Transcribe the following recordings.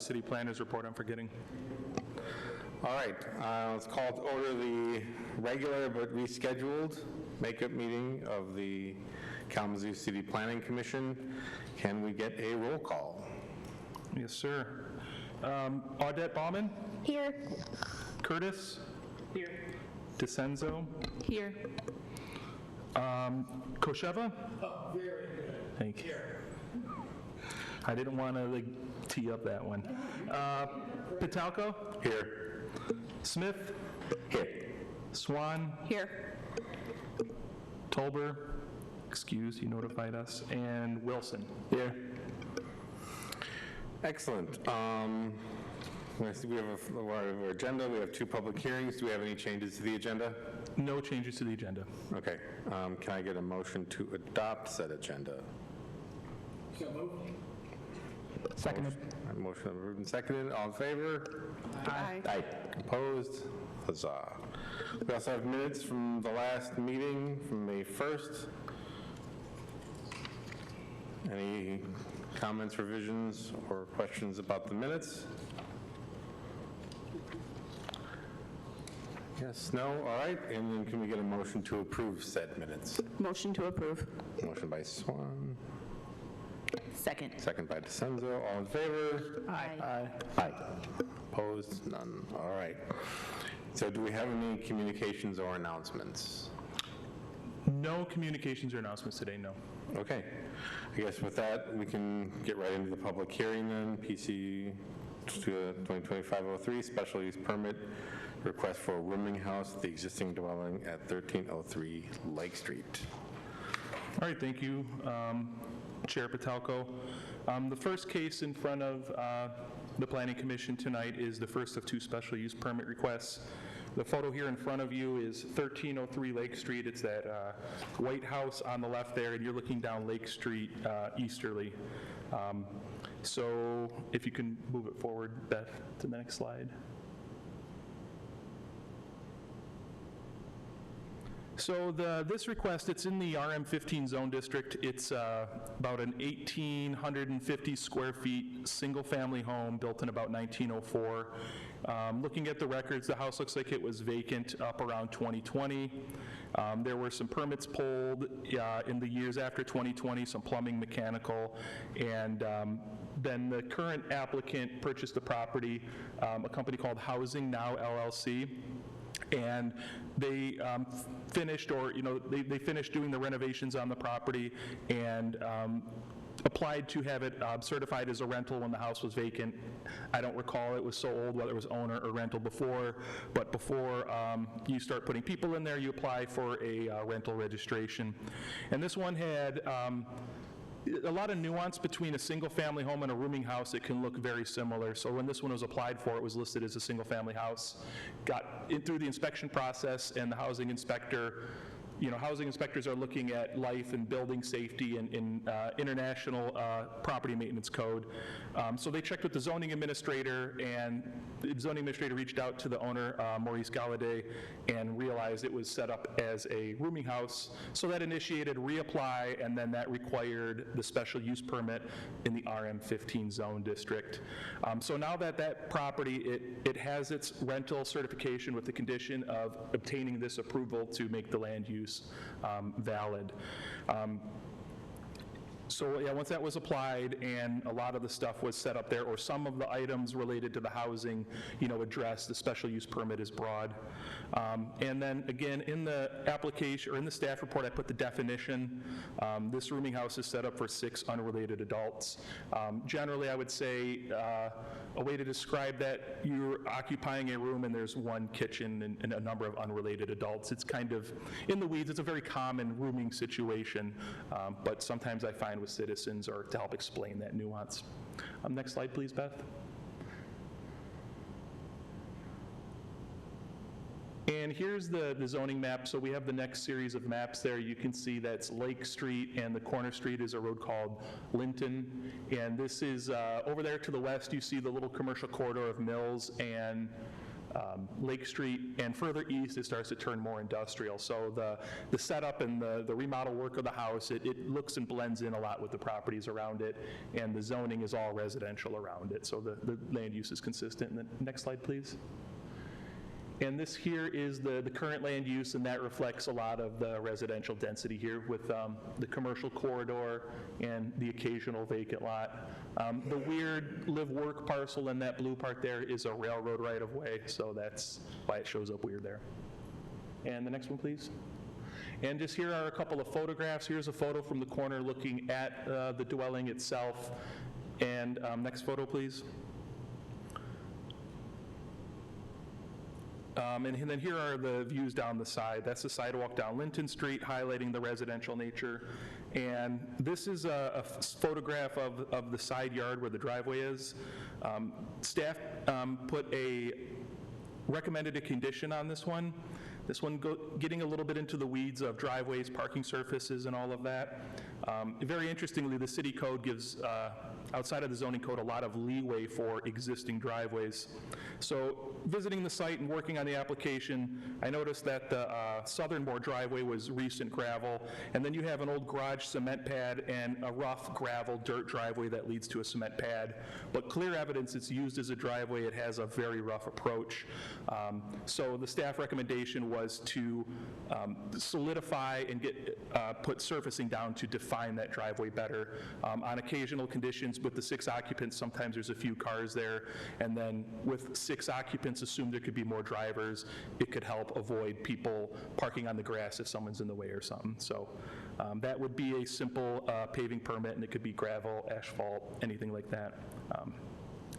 City Planners Report I'm forgetting. All right, let's call to order the regular but rescheduled makeup meeting of the Kalamazoo City Planning Commission. Can we get a roll call? Yes, sir. Audette Baumann? Here. Curtis? Here. DeCenzo? Here. Kosheva? Oh, very good. Thank you. I didn't want to tee up that one. Patalko? Here. Smith? Here. Swan? Here. Tolber? Excuse, he notified us. And Wilson? Here. Excellent. We have our agenda. We have 2 public hearings. Do we have any changes to the agenda? No changes to the agenda. Okay. Can I get a motion to adopt said agenda? So moved. Seconded. Motion approved and seconded. All in favor? Aye. Aye. Opposed? Huzzah. We also have minutes from the last meeting from May 1st. Any comments, revisions, or questions about the minutes? Yes, no, all right. And then can we get a motion to approve said minutes? Motion to approve. Motion by Swan, Second. second by DeCenzo. All in favor? Aye. Aye. Opposed? None. All right. So do we have any communications or announcements? No communications or announcements today, no. Okay. I guess with that, we can get right into the public hearing then. PC 2025-03, special use permit, request for a rooming house at the existing dwelling at 1303 Lake Street. All right, thank you, Chair Patalko. The first case in front of the Planning Commission tonight is the first of 2 special use permit requests. The photo here in front of you is 1303 Lake Street. It's that white house on the left there, and you're looking down Lake Street easterly. So if you can move it forward, Beth, to the next slide. So this request, it's in the RM15 zone district. It's about an 1,850 square feet, single-family home built in about 1904. Looking at the records, the house looks like it was vacant up around 2020. There were some permits pulled in the years after 2020, some plumbing, mechanical, and then the current applicant purchased the property, a company called Housing Now LLC. And they finished, or they finished doing the renovations on the property and applied to have it certified as a rental when the house was vacant. I don't recall it was so old whether it was owner or rental before, but before you start putting people in there, you apply for a rental registration. And this one had a lot of nuance between a single-family home and a rooming house. It can look very similar. So when this one was applied for, it was listed as a single-family house. Got in through the inspection process, and the housing inspector, housing inspectors are looking at life and building safety and in international property maintenance code. So they checked with the zoning administrator, and the zoning administrator reached out to the owner, Maurice Galladay, and realized it was set up as a rooming house. So that initiated reapply, and then that required the special use permit in the RM15 zone district. So now that property, it has its rental certification with the condition of obtaining this approval to make the land use valid. So yeah, once that was applied and a lot of the stuff was set up there, or some of the items related to the housing, addressed, the special use permit is broad. And then again, in the application, or in the staff report, I put the definition. This rooming house is set up for 6 unrelated adults. Generally, I would say a way to describe that, you're occupying a room and there's 1 kitchen and a number of unrelated adults. It's kind of in the weeds. It's a very common rooming situation, but sometimes I find with citizens, or to help explain that nuance. Next slide, please, Beth. And here's the zoning map. So we have the next series of maps there. You can see that's Lake Street, and the corner street is a road called Linton. And this is over there to the west, you see the little commercial corridor of Mills and Lake Street, and further east, it starts to turn more industrial. So the setup and the remodel work of the house, it looks and blends in a lot with the properties around it, and the zoning is all residential around it, so the land use is consistent. And the next slide, please. And this here is the current land use, and that reflects a lot of the residential density here with the commercial corridor and the occasional vacant lot. The weird live-work parcel in that blue part there is a railroad right-of-way, so that's why it shows up weird there. And the next one, please. And just here are a couple of photographs. Here's a photo from the corner looking at the dwelling itself. And next photo, please. And then here are the views down the side. That's the sidewalk down Linton Street, highlighting the residential nature. And this is a photograph of the side yard where the driveway is. Staff recommended a condition on this one. This one getting a little bit into the weeds of driveways, parking surfaces, and all of that. Very interestingly, the city code gives, outside of the zoning code, a lot of leeway for existing driveways. So visiting the site and working on the application, I noticed that the southernmost driveway was recent gravel, and then you have an old garage cement pad and a rough gravel dirt driveway that leads to a cement pad. But clear evidence it's used as a driveway. It has a very rough approach. So the staff recommendation was to solidify and put surfacing down to define that driveway better. On occasional conditions with the 6 occupants, sometimes there's a few cars there, and then with 6 occupants, assume there could be more drivers. It could help avoid people parking on the grass if someone's in the way or something. So that would be a simple paving permit, and it could be gravel, asphalt, anything like that.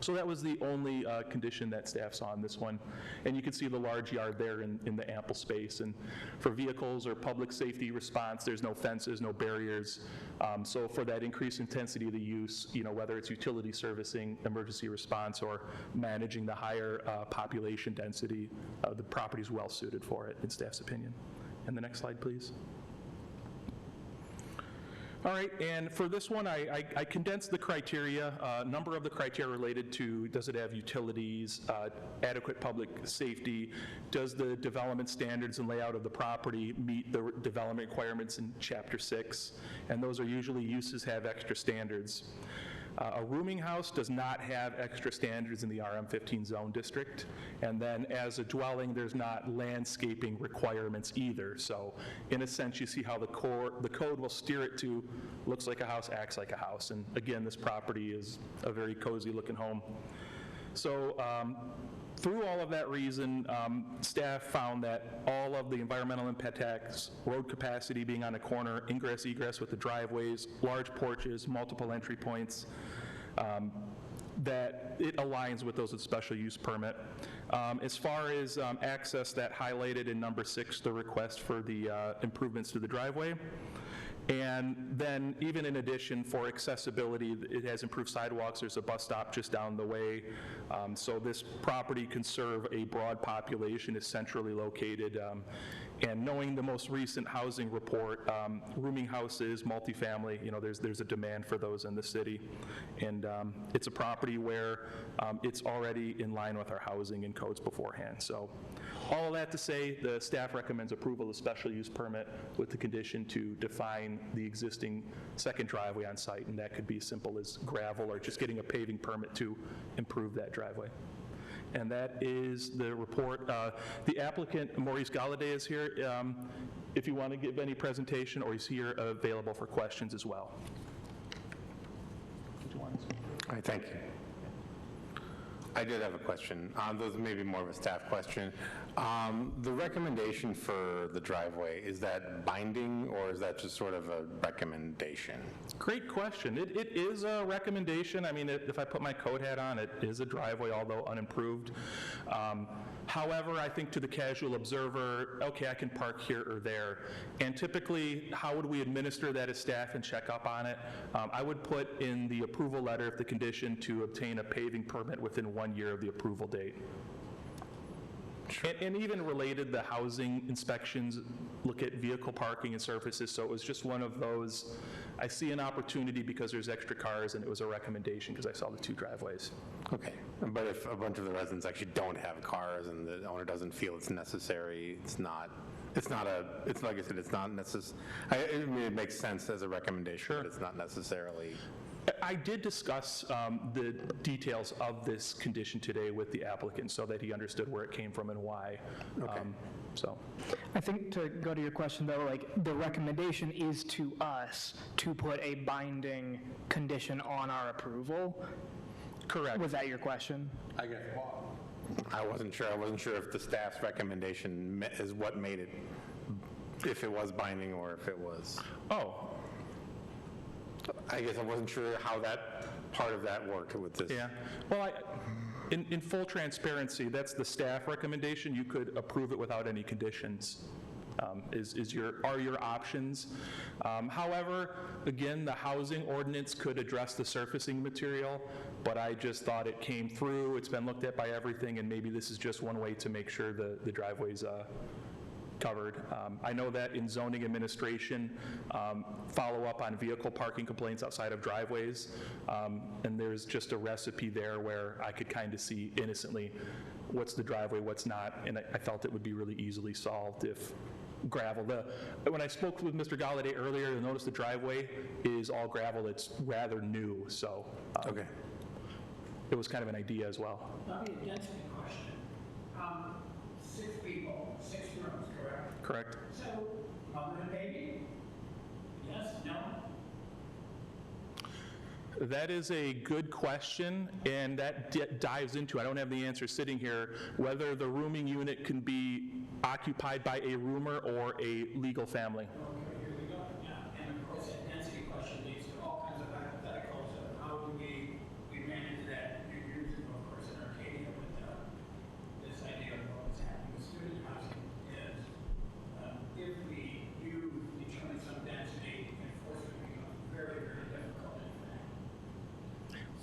So that was the only condition that staff saw on this one. And you can see the large yard there in the ample space. And for vehicles or public safety response, there's no fences, no barriers. So for that increased intensity of the use, whether it's utility servicing, emergency response, or managing the higher population density, the property's well suited for it, in staff's opinion. And the next slide, please. All right, and for this one, I condensed the criteria. A number of the criteria related to, does it have utilities, adequate public safety, does the development standards and layout of the property meet the development requirements in Chapter 6, and those are usually uses have extra standards. A rooming house does not have extra standards in the RM15 zone district, and then as a dwelling, there's not landscaping requirements either. So in a sense, you see how the code will steer it to looks like a house, acts like a house. And again, this property is a very cozy looking home. So through all of that reason, staff found that all of the environmental impact tax, road capacity being on a corner, ingress, egress with the driveways, large porches, multiple entry points, that it aligns with those with special use permit. As far as access, that highlighted in number 6, the request for the improvements to the driveway. And then even in addition, for accessibility, it has improved sidewalks. There's a bus stop just down the way. So this property can serve a broad population, is centrally located. And knowing the most recent housing report, rooming houses, multifamily, there's a demand for those in the city. And it's a property where it's already in line with our housing and codes beforehand. So all of that to say, the staff recommends approval of special use permit with the condition to define the existing second driveway on site, and that could be as simple as gravel or just getting a paving permit to improve that driveway. And that is the report. The applicant, Maurice Galladay, is here if you want to give any presentation, or he's here available for questions as well. All right, thank you. I did have a question. Those may be more of a staff question. The recommendation for the driveway, is that binding, or is that just sort of a recommendation? Great question. It is a recommendation. I mean, if I put my code hat on, it is a driveway, although unimproved. However, I think to the casual observer, okay, I can park here or there. And typically, how would we administer that as staff and check up on it? I would put in the approval letter of the condition to obtain a paving permit within 1 year of the approval date. And even related, the housing inspections look at vehicle parking and surfaces, so it was just one of those, I see an opportunity because there's extra cars, and it was a recommendation because I saw the 2 driveways. Okay, but if a bunch of the residents actually don't have cars and the owner doesn't feel it's necessary, it's like I said, it's not necessary. I mean, it makes sense as a recommendation, but it's not necessarily. I did discuss the details of this condition today with the applicant so that he understood where it came from and why. Okay. So, I think to go to your question though, like the recommendation is to us to put a binding condition on our approval. correct. Was that your question? I wasn't sure. I wasn't sure if the staff's recommendation is what made it, if it was binding or if it was. Oh, I guess I wasn't sure how that part of that worked with this. yeah. Well, in full transparency, that's the staff recommendation. You could approve it without any conditions, are your options. However, again, the housing ordinance could address the surfacing material, but I just thought it came through, it's been looked at by everything, and maybe this is just one way to make sure the driveway's covered. I know that in zoning administration, follow up on vehicle parking complaints outside of driveways, and there's just a recipe there where I could kind of see innocently what's the driveway, what's not, and I felt it would be really easily solved if gravel. When I spoke with Mr. Galladay earlier, you'll notice the driveway is all gravel. It's rather new, so Okay. it was kind of an idea as well. Let me density question. 6 people, 6 rooms, correct? Correct? So, mother and baby? Yes, no? That is a good question, and that dives into, I don't have the answer sitting here, whether the rooming unit can be occupied by a roomer or a legal family. Okay, here we go. Yeah, and of course, that density question leads to all kinds of hypotheticals of how do we manage that. You're using, of course, in Arcadia with this idea of what's happening with student housing is if we do determine some density, enforcement becomes very, very difficult in fact.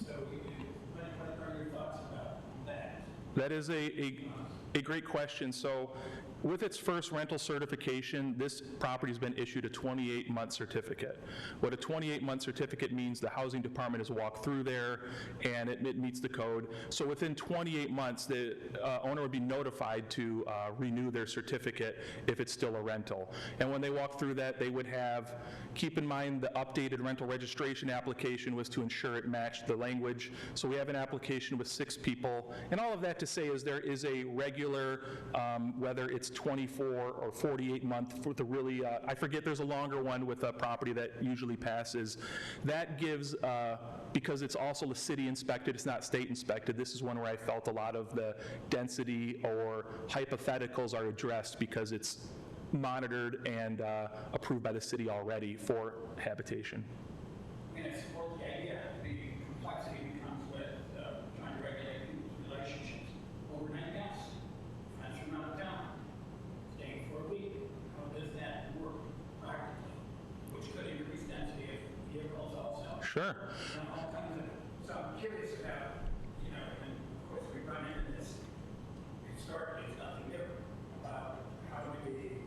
So what are your thoughts about that? That is a great question. So with its first rental certification, this property's been issued a 28-month certificate. What a 28-month certificate means, the housing department has walked through there and it meets the code. So within 28 months, the owner would be notified to renew their certificate if it's still a rental. And when they walk through that, they would have, keep in mind the updated rental registration application was to ensure it matched the language. So we have an application with 6 people. And all of that to say is there is a regular, whether it's 24 or 48 month for the really, I forget, there's a longer one with a property that usually passes. That gives, because it's also the city inspected, it's not state inspected, this is one where I felt a lot of the density or hypotheticals are addressed because it's monitored and approved by the city already for habitation. I mean, I support the idea. The complexity becomes with trying to regulate people's relationships. Overnight guests, friends from out of town, staying for a week. How does that work practically? Which could increase density of vehicles also. Sure. And all kinds of, so I'm curious about, and of course we run into this historically, it's nothing new, about how do we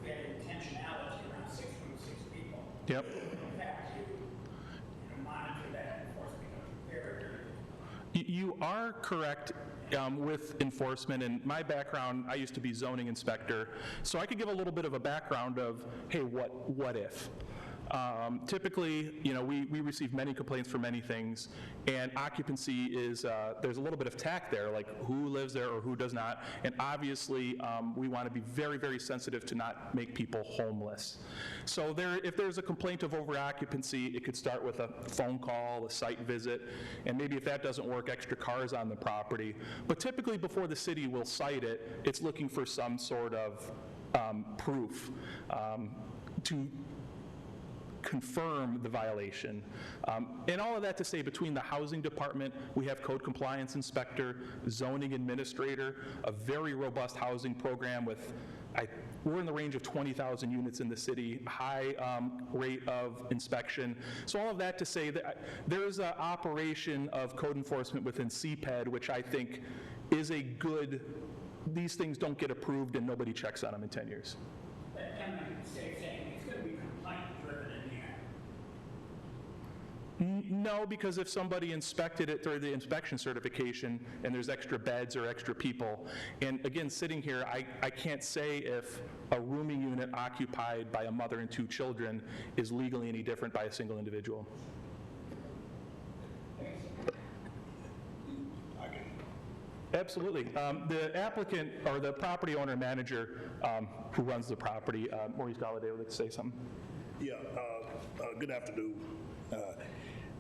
have intentionality around 6 rooms, 6 people. Yep. In fact, you monitor that enforcement becomes very, very difficult. You are correct with enforcement. And my background, I used to be zoning inspector, so I could give a little bit of a background of, hey, what if? Typically, we receive many complaints for many things, and occupancy is, there's a little bit of tact there, like who lives there or who does not, and obviously we want to be very, very sensitive to not make people homeless. So if there's a complaint of over-occupancy, it could start with a phone call, a site visit, and maybe if that doesn't work, extra cars on the property. But typically before the city will cite it, it's looking for some sort of proof to confirm the violation. And all of that to say, between the housing department, we have code compliance inspector, zoning administrator, a very robust housing program with, we're in the range of 20,000 units in the city, high rate of inspection. So all of that to say that there's an operation of code enforcement within CPED, which I think is a good these things don't get approved and nobody checks on them in 10 years. But can I say, it's going to be complaint-driven in the end? No, because if somebody inspected it through the inspection certification and there's extra beds or extra people, and again, sitting here, I can't say if a rooming unit occupied by a mother and 2 children is legally any different by a single individual. Absolutely. The applicant, or the property owner manager who runs the property, Maurice Gavel, would like to say something. Yeah, good afternoon.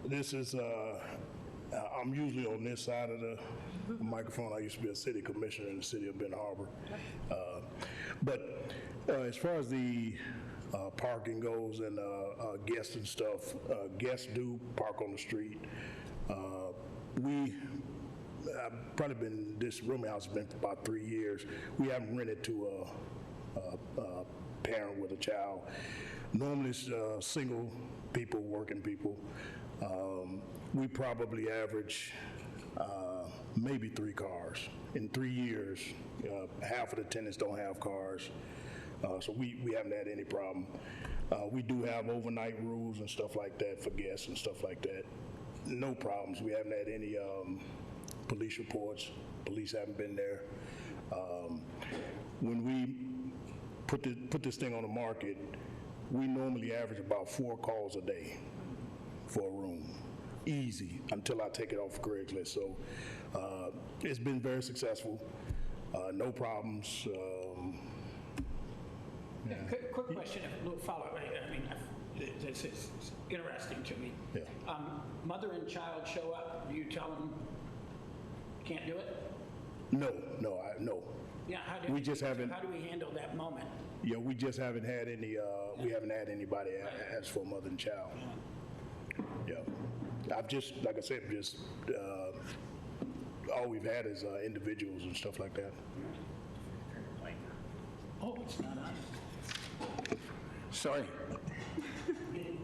This is, I'm usually on this side of the microphone. I used to be a city commissioner in the city of Ben Harbor. But as far as the parking goes and guests and stuff, guests do park on the street. I've probably been, this rooming house has been for about 3 years. We haven't rented to a parent with a child. Normally it's single people, working people. We probably average maybe 3 cars. In 3 years, half of the tenants don't have cars, so we haven't had any problem. We do have overnight rules and stuff like that for guests and stuff like that. No problems. We haven't had any police reports. Police haven't been there. When we put this thing on the market, we normally average about 4 calls a day for a room. Easy, until I take it off Craigslist. So it's been very successful. No problems. Quick question, a little follow-up. I mean, this is interesting to me. Yeah. Mother and child show up, you tell them, can't do it? No. Yeah, We just haven't- How do we handle that moment? Yeah, we just haven't had any, we haven't had anybody ask for mother and child. Yeah. I've just, like I said, just, all we've had is individuals and stuff like that. Oh, it's not us. Sorry.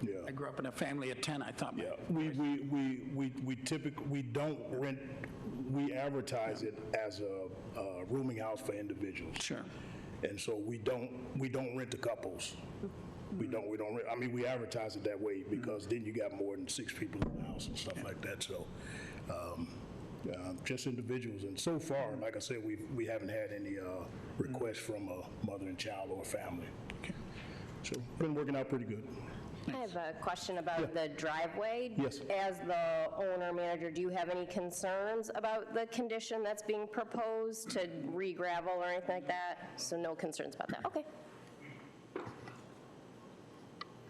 Yeah. I grew up in a family of 10, I thought. Yeah, we typically, we don't rent, we advertise it as a rooming house for individuals. Sure. And so we don't rent to couples. We don't rent, I mean, we advertise it that way because then you got more than 6 people in the house and stuff like that, so, just individuals. And so far, like I said, we haven't had any requests from a mother and child or a family. So, been working out pretty good. I have a question about the driveway. Yes. As the owner manager, do you have any concerns about the condition that's being proposed to re-gravel or anything like that? So no concerns about that, okay.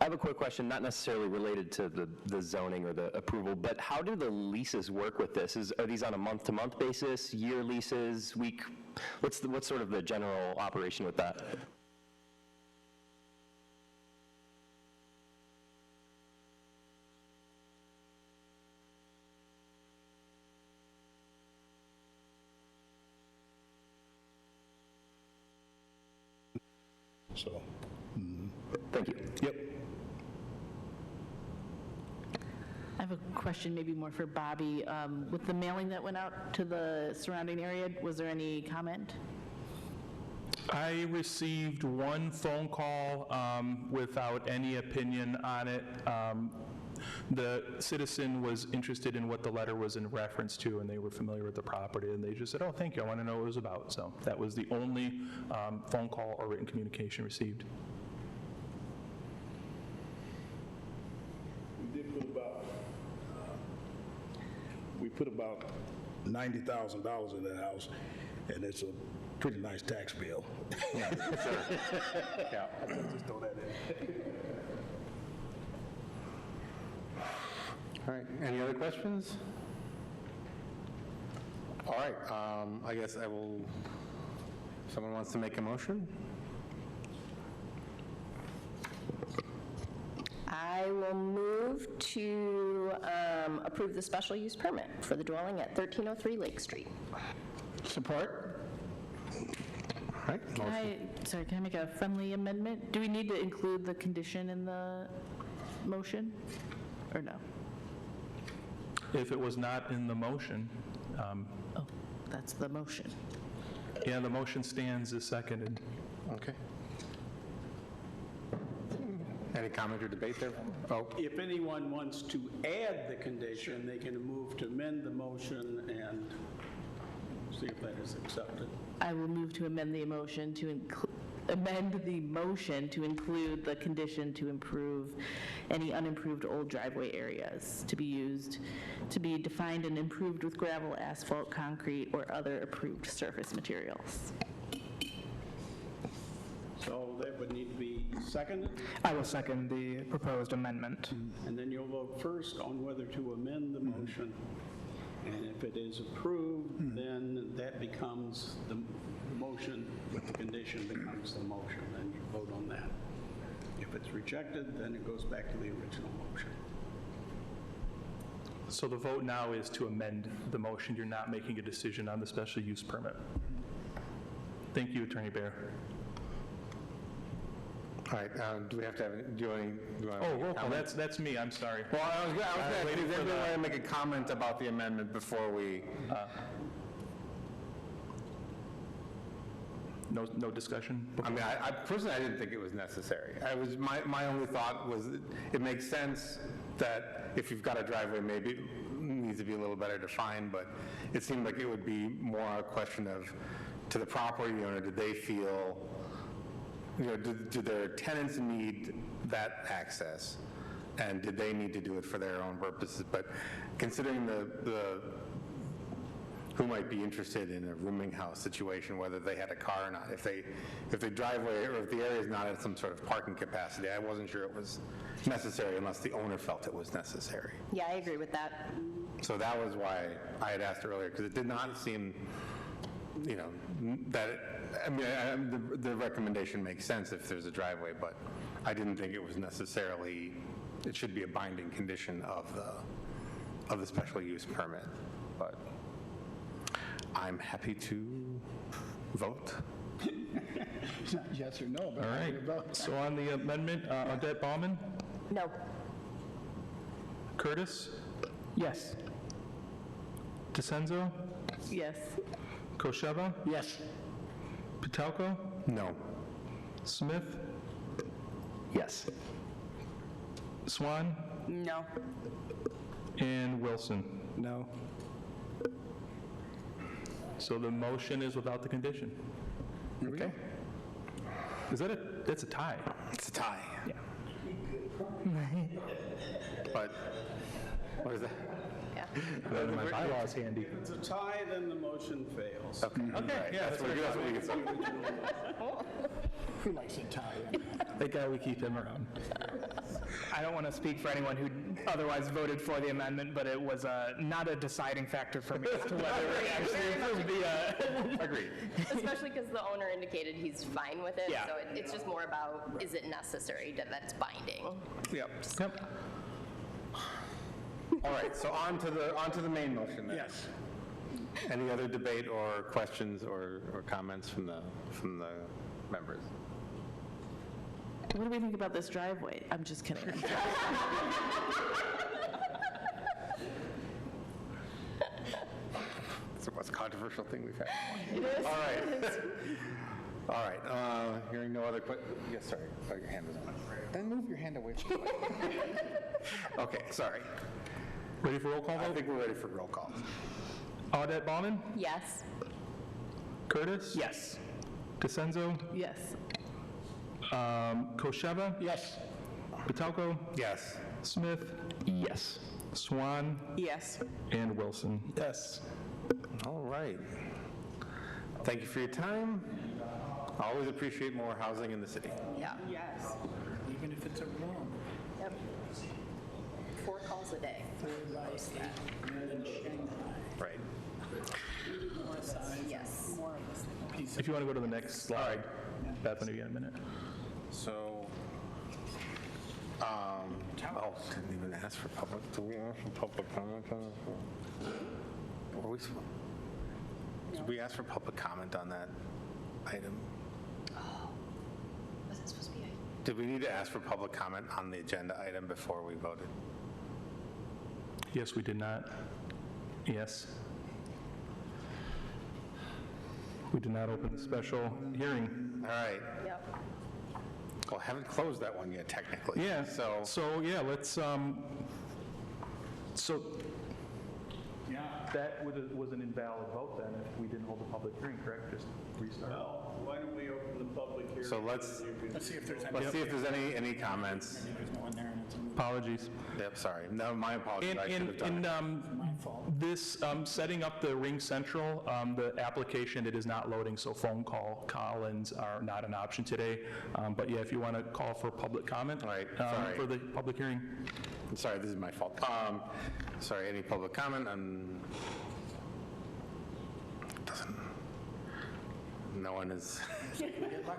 I have a quick question, not necessarily related to the zoning or the approval, but how do the leases work with this? Are these on a month-to-month basis, year leases, week? What's sort of the general operation with that? So, Thank you. yep. I have a question maybe more for Bobby. With the mailing that went out to the surrounding area, was there any comment? I received 1 phone call without any opinion on it. The citizen was interested in what the letter was in reference to, and they were familiar with the property, and they just said, oh, thank you, I want to know what it was about. So that was the only phone call or written communication received. We put about $90,000 in that house, and it's a pretty nice tax bill. Yeah. Just throw that in. All right, any other questions? All right, I guess I will, someone wants to make a motion? I will move to approve the special use permit for the dwelling at 1303 Lake Street. Support? All right, Can I make a friendly amendment? Do we need to include the condition in the motion, or no? If it was not in the motion, Oh, that's the motion. Yeah, the motion stands as seconded. Okay. Any comment or debate there? Oh, If anyone wants to add the condition, they can move to amend the motion and see if that is accepted. I will move to amend the motion to include the condition to improve any unimproved old driveway areas to be used, to be defined and improved with gravel, asphalt, concrete, or other approved surface materials. So that would need to be seconded, I will second the proposed amendment. and then you'll vote first on whether to amend the motion. And if it is approved, then that becomes the motion, with the condition becomes the motion, and you vote on that. If it's rejected, then it goes back to the original motion. So the vote now is to amend the motion. You're not making a decision on the special use permit. Thank you, Attorney Bear. all right, do we have to have, do you want to? Oh, roll call, that's me, I'm sorry. Well, I was going waiting to, for does the- anybody want to make a comment about the amendment before we? No discussion? I mean, I personally, I didn't think it was necessary. My only thought was it makes sense that if you've got a driveway, maybe it needs to be a little better defined, but it seemed like it would be more a question of, to the property owner, did they feel, do their tenants need that access? And did they need to do it for their own purposes? But considering who might be interested in a rooming house situation, whether they had a car or not. If the driveway, or if the area is not at some sort of parking capacity, I wasn't sure it was necessary unless the owner felt it was necessary. Yeah, I agree with that. So that was why I had asked earlier, because it did not seem, that, the recommendation makes sense if there's a driveway, but I didn't think it was necessarily, it should be a binding condition of the special use permit, but I'm happy to vote. It's not yes or no, but All right, so on the amendment, Odette Baumann, No. Curtis, Yes. DeCenzo, Yes. Kosheva, yes. Pitelko, No. Smith, Yes. Swan, No. and Wilson. No. So the motion is without the condition. Okay. That's a tie. It's a tie. Yeah. But, what is that? My bylaw's handy. If it's a tie, then the motion fails. Okay, yeah, that's what we can say. Who likes a tie? That guy, we keep him around. I don't want to speak for anyone who otherwise voted for the amendment, but it was not a deciding factor for me as to whether we actually approved the. Agreed. Especially because the owner indicated he's fine with it. Yeah. So it's just more about, is it necessary that it's binding? Yep. All right, so on to the main motion then. Yes. Any other debate or questions or comments from the members? What do we think about this driveway? I'm just kidding. It's the most controversial thing we've had. It is. All right. All right, hearing no other yes, sorry. Oh, your hand was on. Then move your hand away from me. Okay, sorry. Ready for roll call I vote? think we're ready for roll call. Odette Baumann, Yes. Curtis, Yes. DeCenzo, Yes. Kosheva, Yes. Pitelko, Yes. Smith, Yes. Swan, Yes. and Wilson. Yes. All right. Thank you for your time. I always appreciate more housing in the city. Yeah. Yes. Even if it's a room. Yep. 4 calls a day. Right. Yes. If you want to go to the next slide, Bethany, you got a minute. So, didn't even ask for public, do we ask for public comment on this? Or we, did we ask for public comment on that item? Was it supposed to be? Did we need to ask for public comment on the agenda item before we voted? Yes, we did not. Yes. We did not open the special hearing. All right. Yep. Well, I haven't closed that one yet technically. Yeah, So, yeah, let's, so, that was an invalid vote then, if we didn't hold a public hearing, correct? Just restart. Well, why don't we open the public hearing? so let's see if there's any comments. There's no one there, and it's Apologies. Yep, sorry. No, my apologies. I should have done it. This, setting up the Ring Central, the application, it is not loading, so phone call-ins are not an option today. But yeah, if you want to call for public comment. All right, sorry. For the public hearing. Sorry, this is my fault. Sorry, any public comment on, no one is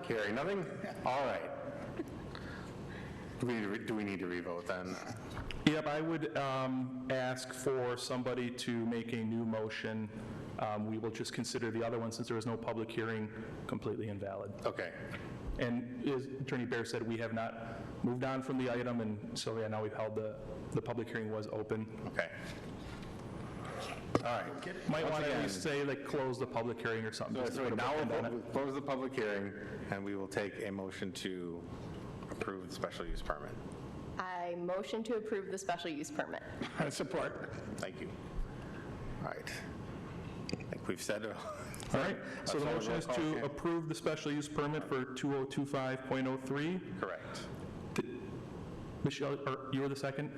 hearing nothing? All right. Do we need to revote then? Yep, I would ask for somebody to make a new motion. We will just consider the other one, since there was no public hearing, completely invalid. Okay. And as Attorney Bear said, we have not moved on from the item, and so yeah, now we've held the public hearing was open. Okay. All right. Might Once want to at again- least say, like, close the public hearing or something. just to So put a now bookend on it. we'll close the public hearing, and we will take a motion to approve the special use permit. I motion to approve the special use permit. Support. Thank you. All right. I think we've said it. All right, so the That's all motion roll is call, to okay. approve the special use permit for 2025.03. Correct. Michelle, or you were the second?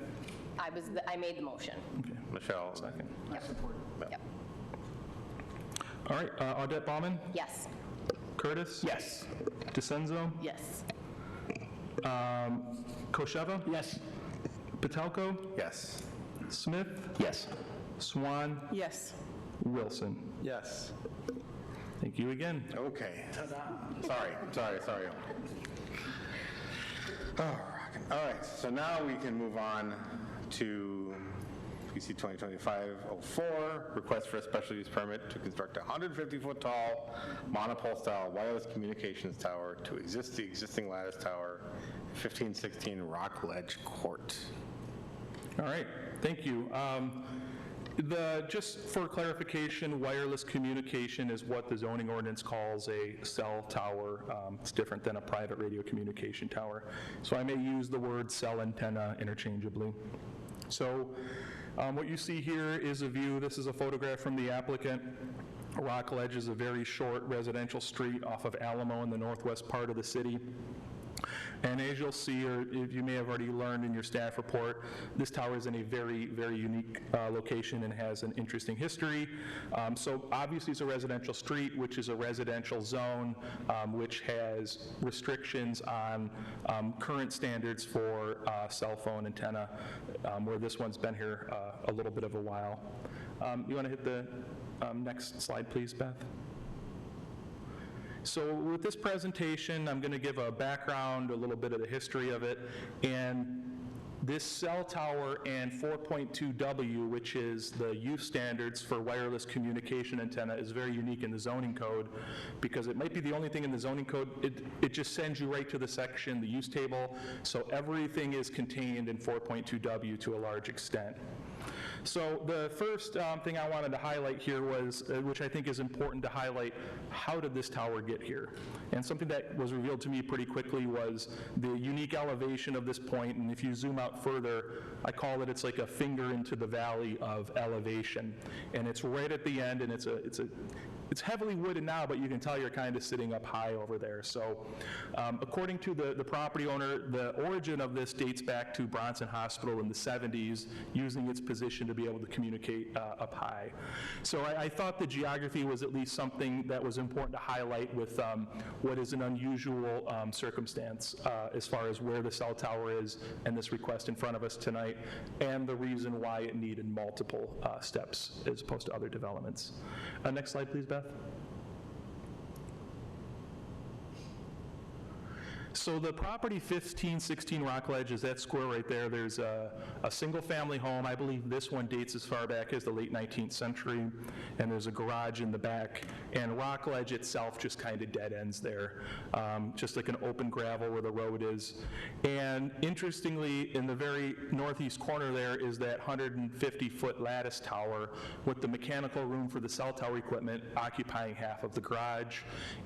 I made the motion. Okay, Michelle? second. Yep. All right, Audette Baumann? Yes. Curtis? Yes. DeCenzo? Yes. Kosheva? Yes. Patelko? Yes. Smith? Yes. Swan? Yes. Wilson? Yes. Thank you again. Okay. Sorry. Oh, rockin'. All right, so now we can move on to PC 2025-04, request for a special use permit to construct a 150-foot tall monopole-style wireless communications tower to the existing lattice tower, 1516 Rock Ledge Court. All right, thank you. Just for clarification, wireless communication is what the zoning ordinance calls a cell tower. It's different than a private radio communication tower. So I may use the word cell antenna interchangeably. So what you see here is a view. This is a photograph from the applicant. Rock Ledge is a very short residential street off of Alamo in the northwest part of the city. And as you'll see, or if you may have already learned in your staff report, this tower is in a very, very unique location and has an interesting history. So obviously it's a residential street, which is a residential zone, which has restrictions on current standards for cell phone antenna, where this one's been here a little bit of a while. You want to hit the next slide, please, Beth? So with this presentation, I'm going to give a background, a little bit of the history of it, and this cell tower and 4.2W, which is the use standards for wireless communication antenna, is very unique in the zoning code, because it might be the only thing in the zoning code. It just sends you right to the section, the use table, so everything is contained in 4.2W to a large extent. So the first thing I wanted to highlight here was, which I think is important to highlight, how did this tower get here? And something that was revealed to me pretty quickly was the unique elevation of this point, and if you zoom out further, I call it, it's like a finger into the valley of elevation. And it's right at the end, and it's heavily wooded now, but you can tell you're kind of sitting up high over there. So according to the property owner, the origin of this dates back to Bronson Hospital in the 70s, using its position to be able to communicate up high. So I thought the geography was at least something that was important to highlight with what is an unusual circumstance as far as where the cell tower is and this request in front of us tonight, and the reason why it needed multiple steps as opposed to other developments. Next slide, please, Beth. So the property 1516 Rockledge is that square right there. There's a single-family home. I believe this one dates as far back as the late 19th century, and there's a garage in the back. And Rockledge itself just kind of dead ends there, just like an open gravel where the road is. And interestingly, in the very northeast corner there is that 150-foot lattice tower with the mechanical room for the cell tower equipment occupying half of the garage.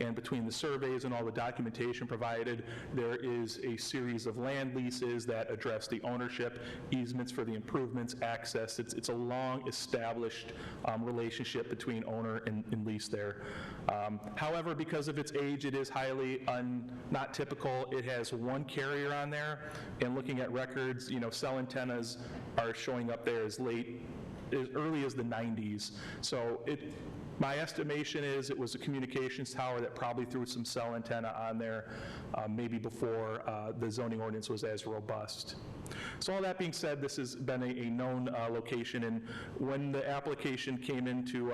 And between the surveys and all the documentation provided, there is a series of land leases that address the ownership, easements for the improvements, access. It's a long-established relationship between owner and lease there. However, because of its age, it is highly not typical. It has one carrier on there, and looking at records, cell antennas are showing up there as early as the 90s. So my estimation is it was a communications tower that probably threw some cell antenna on there maybe before the zoning ordinance was as robust. So all that being said, this has been a known location, and when the application came into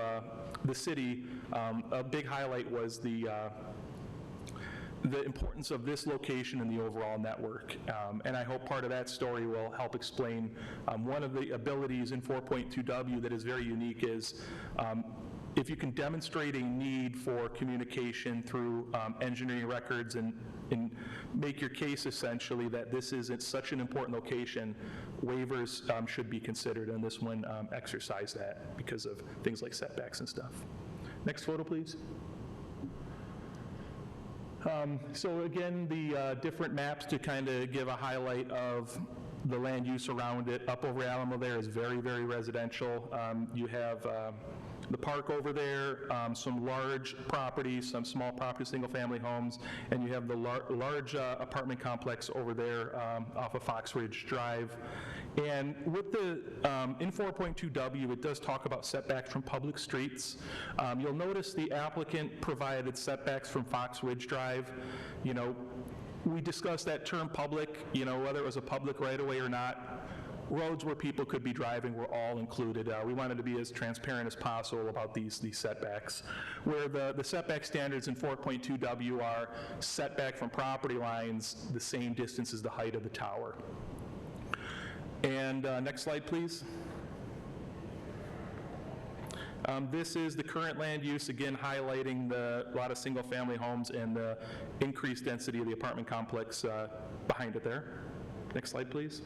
the city, a big highlight was the importance of this location in the overall network. And I hope part of that story will help explain one of the abilities in 4.2W that is very unique is if you can demonstrate a need for communication through engineering records and make your case essentially that this is such an important location, waivers should be considered, and this one exercised that because of things like setbacks and stuff. Next photo, please. So again, the different maps to kind of give a highlight of the land use around it. Up over Alamo there is very, very residential. You have the park over there, some large properties, some small properties, single-family homes, and you have the large apartment complex over there off of Fox Ridge Drive. And with the, in 4.2W, it does talk about setbacks from public streets. You'll notice the applicant provided setbacks from Fox Ridge Drive. We discussed that term public, whether it was a public right-of-way or not. Roads where people could be driving were all included. We wanted to be as transparent as possible about these setbacks. Where the setback standards in 4.2W are setback from property lines the same distance as the height of the tower. And next slide, please. This is the current land use, again highlighting a lot of single-family homes and the increased density of the apartment complex behind it there. Next slide, please.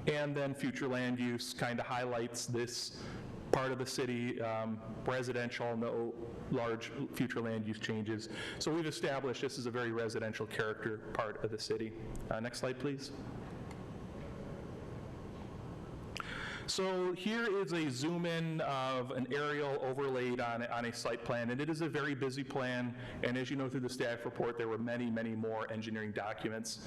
And then future land use kind of highlights this part of the city, residential, no large future land use changes. So we've established this is a very residential character part of the city. Next slide, please. So here is a zoom in of an aerial overlaid on a site plan, and it is a very busy plan, and as you know through the staff report, there were many, many more engineering documents.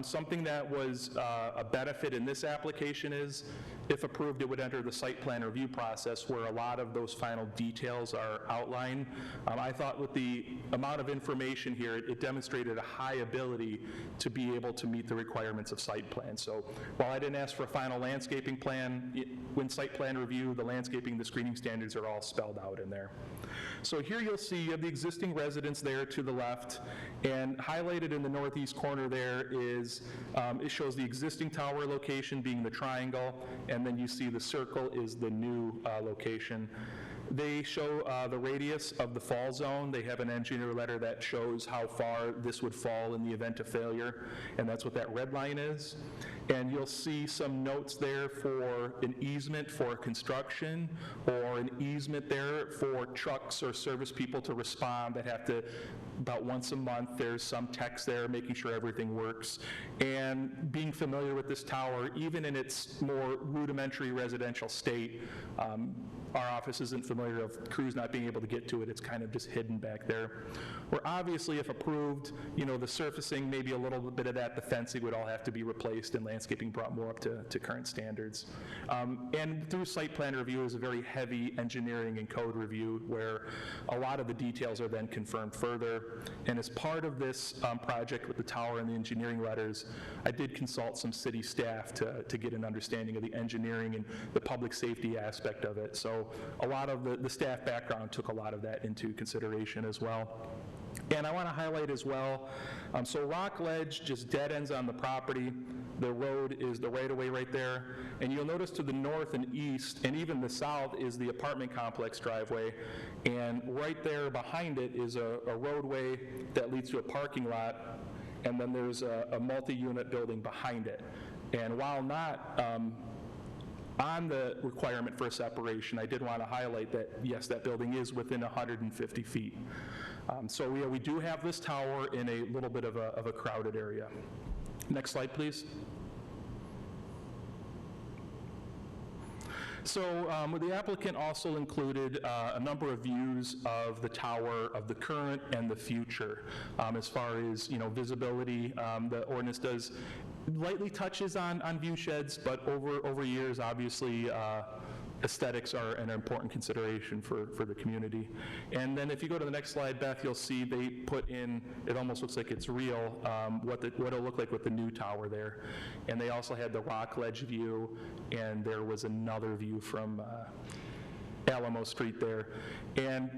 Something that was a benefit in this application is, if approved, it would enter the site plan review process where a lot of those final details are outlined. I thought with the amount of information here, it demonstrated a high ability to be able to meet the requirements of site plan. So while I didn't ask for a final landscaping plan, when site plan review, the landscaping, the screening standards are all spelled out in there. So here you'll see you have the existing residence there to the left, and highlighted in the northeast corner there is, it shows the existing tower location being the triangle, and then you see the circle is the new location. They show the radius of the fall zone. They have an engineer letter that shows how far this would fall in the event of failure, and that's what that red line is. And you'll see some notes there for an easement for construction, or an easement there for trucks or service people to respond that have to, about once a month, there's some text there making sure everything works. And being familiar with this tower, even in its more rudimentary residential state, our office isn't familiar of crews not being able to get to it. It's kind of just hidden back there. Where obviously, if approved, the surfacing, maybe a little bit of that, the fencing would all have to be replaced and landscaping brought more up to current standards. And through site plan review is a very heavy engineering and code review where a lot of the details are then confirmed further. And as part of this project with the tower and the engineering letters, I did consult some city staff to get an understanding of the engineering and the public safety aspect of it. So a lot of the staff background took a lot of that into consideration as well. And I want to highlight as well, so Rock Ledge just dead ends on the property. The road is the right-of-way right there. And you'll notice to the north and east, and even the south, is the apartment complex driveway. And right there behind it is a roadway that leads to a parking lot, and then there's a multi-unit building behind it. And while not on the requirement for a separation, I did want to highlight that, yes, that building is within 150 feet. So we do have this tower in a little bit of a crowded area. Next slide, please. So the applicant also included a number of views of the tower, of the current and the future. As far as, visibility, the ordinance does lightly touches on view sheds, but over years, obviously, aesthetics are an important consideration for the community. And then if you go to the next slide, Beth, you'll see they put in, it almost looks like it's real, what it'll look like with the new tower there. And they also had the Rock Ledge view, and there was another view from Alamo Street there. And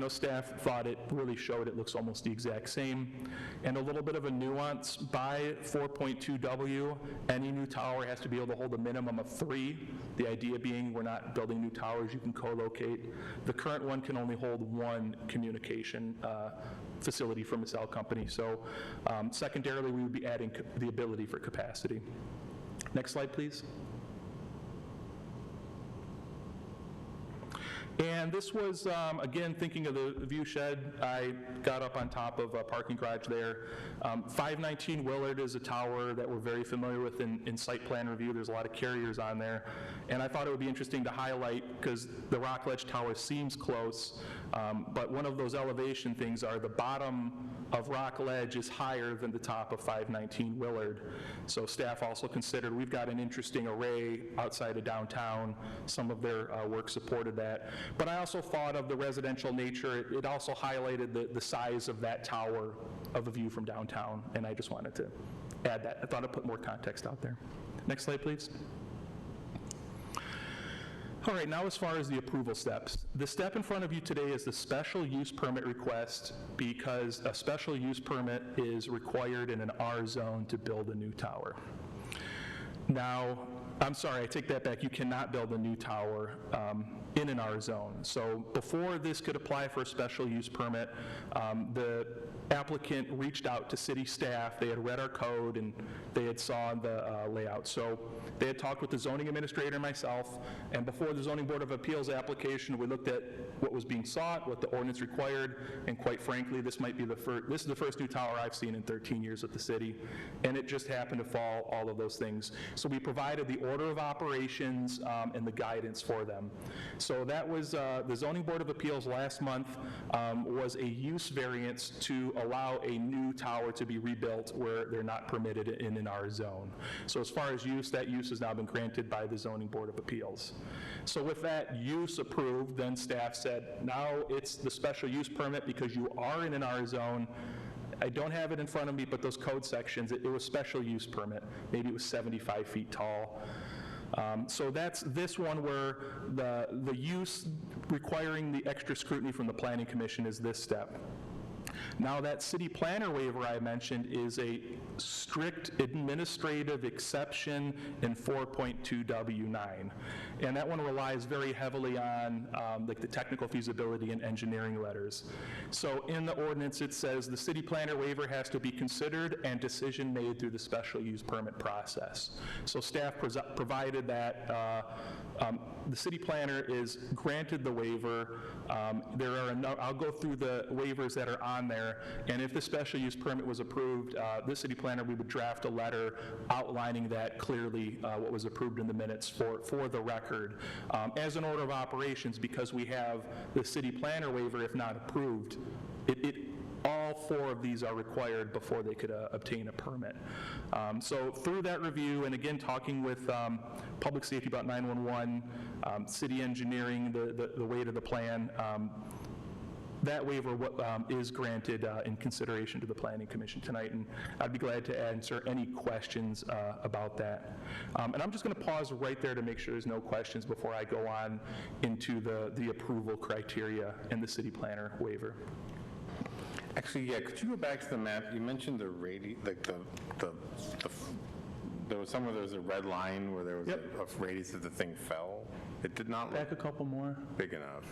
staff thought it really showed it looks almost the exact same. And a little bit of a nuance, by 4.2W, any new tower has to be able to hold a minimum of 3. The idea being we're not building new towers, you can co-locate. The current one can only hold 1 communication facility from a cell company. So secondarily, we would be adding the ability for capacity. Next slide, please. And this was, again, thinking of the view shed, I got up on top of a parking garage there. 519 Willard is a tower that we're very familiar with in site plan review. There's a lot of carriers on there. And I thought it would be interesting to highlight, because the Rock Ledge Tower seems close, but one of those elevation things are the bottom of Rock Ledge is higher than the top of 519 Willard. So staff also considered, we've got an interesting array outside of downtown. Some of their work supported that. But I also thought of the residential nature. It also highlighted the size of that tower of a view from downtown, and I just wanted to add that. I thought I'd put more context out there. Next slide, please. All right, now as far as the approval steps. The step in front of you today is the special use permit request, because a special use permit is required in an R zone to build a new tower. Now, I'm sorry, I take that back. You cannot build a new tower in an R zone. So before this could apply for a special use permit, the applicant reached out to city staff. They had read our code and they had saw the layout. So they had talked with the zoning administrator and myself, and before the zoning board of appeals application, we looked at what was being sought, what the ordinance required, and quite frankly, this is the first new tower I've seen in 13 years at the city, and it just happened to fall all of those things. So we provided the order of operations and the guidance for them. So that was the zoning board of appeals last month was a use variance to allow a new tower to be rebuilt where they're not permitted in an R zone. So as far as use, that use has now been granted by the zoning board of appeals. So with that use approved, then staff said, now it's the special use permit because you are in an R zone. I don't have it in front of me, but those code sections, it was special use permit. Maybe it was 75 feet tall. So that's this one where the use requiring the extra scrutiny from the Planning Commission is this step. Now that city planner waiver I mentioned is a strict administrative exception in 4.2W9. And that one relies very heavily on like the technical feasibility and engineering letters. So in the ordinance it says the city planner waiver has to be considered and decision made through the special use permit process. So staff provided that the city planner is granted the waiver. I'll go through the waivers that are on there, and if the special use permit was approved, the city planner, we would draft a letter outlining that clearly, what was approved in the minutes for the record. As an order of operations, because we have the city planner waiver, if not approved, all 4 of these are required before they could obtain a permit. So through that review, and again talking with public safety about 911, city engineering, the weight of the plan, that waiver is granted in consideration to the Planning Commission tonight, and I'd be glad to answer any questions about that. And I'm just going to pause right there to make sure there's no questions before I go on into the approval criteria and the city planner waiver. Actually, yeah, could you go back to the map? You mentioned the there was somewhere there was a red line where there was a radius that the thing fell. It did not look Back a couple more. big enough.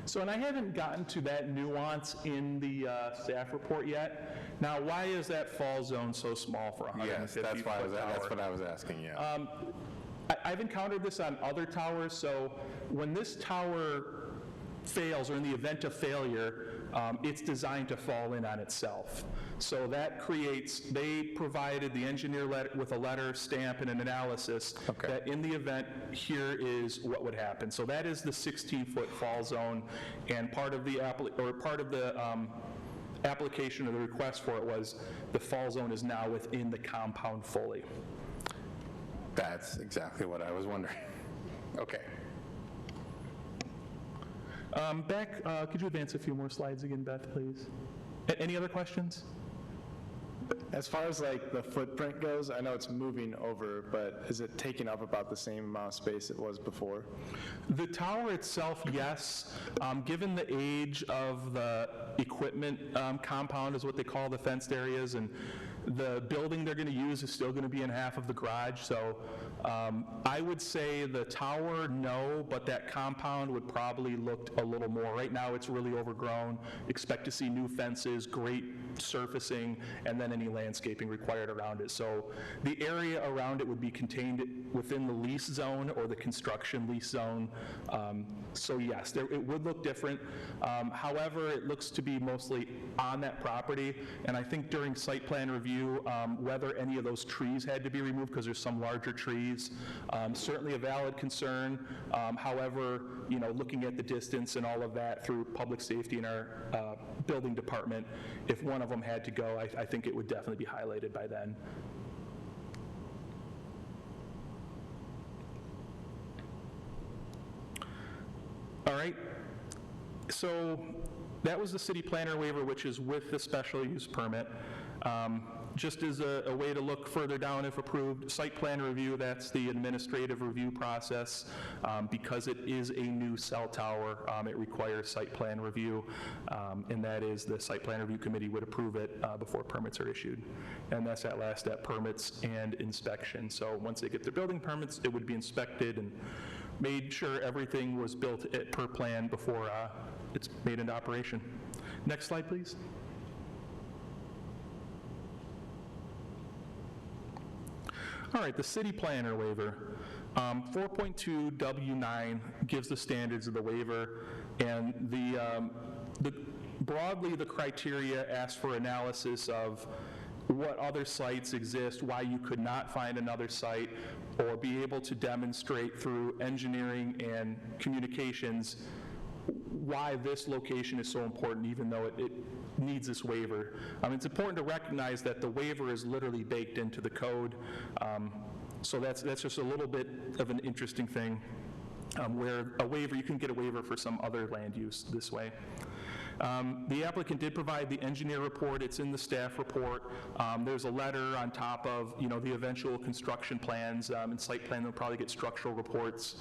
So, and I haven't gotten to that nuance in the staff report yet. Now, why is that fall zone so small for a 150-foot Yes, that's what I was asking, yeah. I've encountered this on other towers, so when this tower fails, or in the event of failure, it's designed to fall in on itself. So that creates, they provided the engineer with a letter, stamp, and an analysis that in the event, here is what would happen. So that is the 16-foot fall zone, and part of the application or the request for it was the fall zone is now within the compound fully. That's exactly what I was wondering. Okay. Could you advance a few more slides again, Beth, please? Any other questions? As far as like the footprint goes, I know it's moving over, but is it taking up about the same amount of space it was before? The tower itself, yes. Given the age of the equipment compound is what they call the fenced areas, and the building they're going to use is still going to be in half of the garage, so I would say the tower, no, but that compound would probably look a little more. Right now, it's really overgrown. Expect to see new fences, great surfacing, and then any landscaping required around it. So the area around it would be contained within the lease zone or the construction lease zone. So yes, it would look different. However, it looks to be mostly on that property, and I think during site plan review, whether any of those trees had to be removed, because there's some larger trees, certainly a valid concern. However, looking at the distance and all of that through public safety in our building department, if one of them had to go, I think it would definitely be highlighted by then. All right, so that was the city planner waiver, which is with the special use permit. Just as a way to look further down, if approved, site plan review, that's the administrative review process. Because it is a new cell tower, it requires site plan review, and that is the site plan review committee would approve it before permits are issued. And that's that last step, permits and inspection. So once they get their building permits, it would be inspected and made sure everything was built per plan before it's made into operation. Next slide, please. All right, the city planner waiver. 4.2 W9 gives the standards of the waiver, and broadly the criteria asks for analysis of what other sites exist, why you could not find another site, or be able to demonstrate through engineering and communications why this location is so important, even though it needs this waiver. It's important to recognize that the waiver is literally baked into the code, so that's just a little bit of an interesting thing, where a waiver, you can get a waiver for some other land use this way. The applicant did provide the engineer report. It's in the staff report. There's a letter on top of, the eventual construction plans, and site plan, they'll probably get structural reports.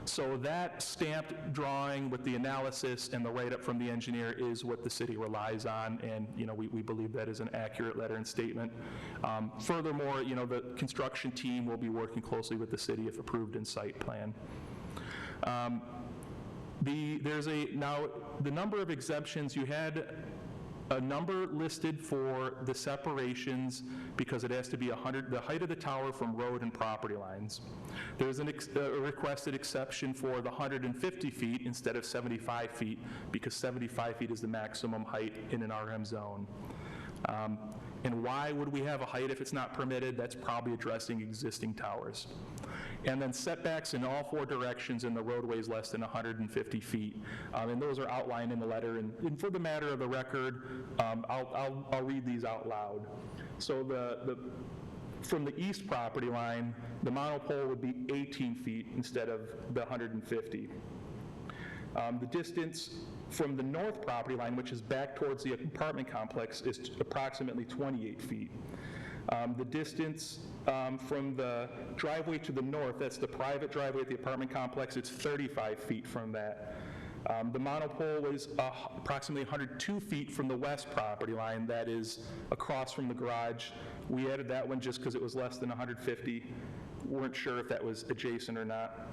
So that stamped drawing with the analysis and the write-up from the engineer is what the city relies on, and, we believe that is an accurate letter and statement. Furthermore, the construction team will be working closely with the city if approved in site plan. The number of exemptions, you had a number listed for the separations because it has to be the height of the tower from road and property lines. There's a requested exception for the 150 feet instead of 75 feet because 75 feet is the maximum height in an RM zone. And why would we have a height if it's not permitted? That's probably addressing existing towers. And then setbacks in all four directions in the roadways less than 150 feet. And those are outlined in the letter. And for the matter of the record, I'll read these out loud. So from the east property line, the monopole would be 18 feet instead of the 150. The distance from the north property line, which is back towards the apartment complex, is approximately 28 feet. The distance from the driveway to the north, that's the private driveway at the apartment complex, it's 35 feet from that. The monopole was approximately 102 feet from the west property line, that is across from the garage. We added that one just because it was less than 150. Weren't sure if that was adjacent or not.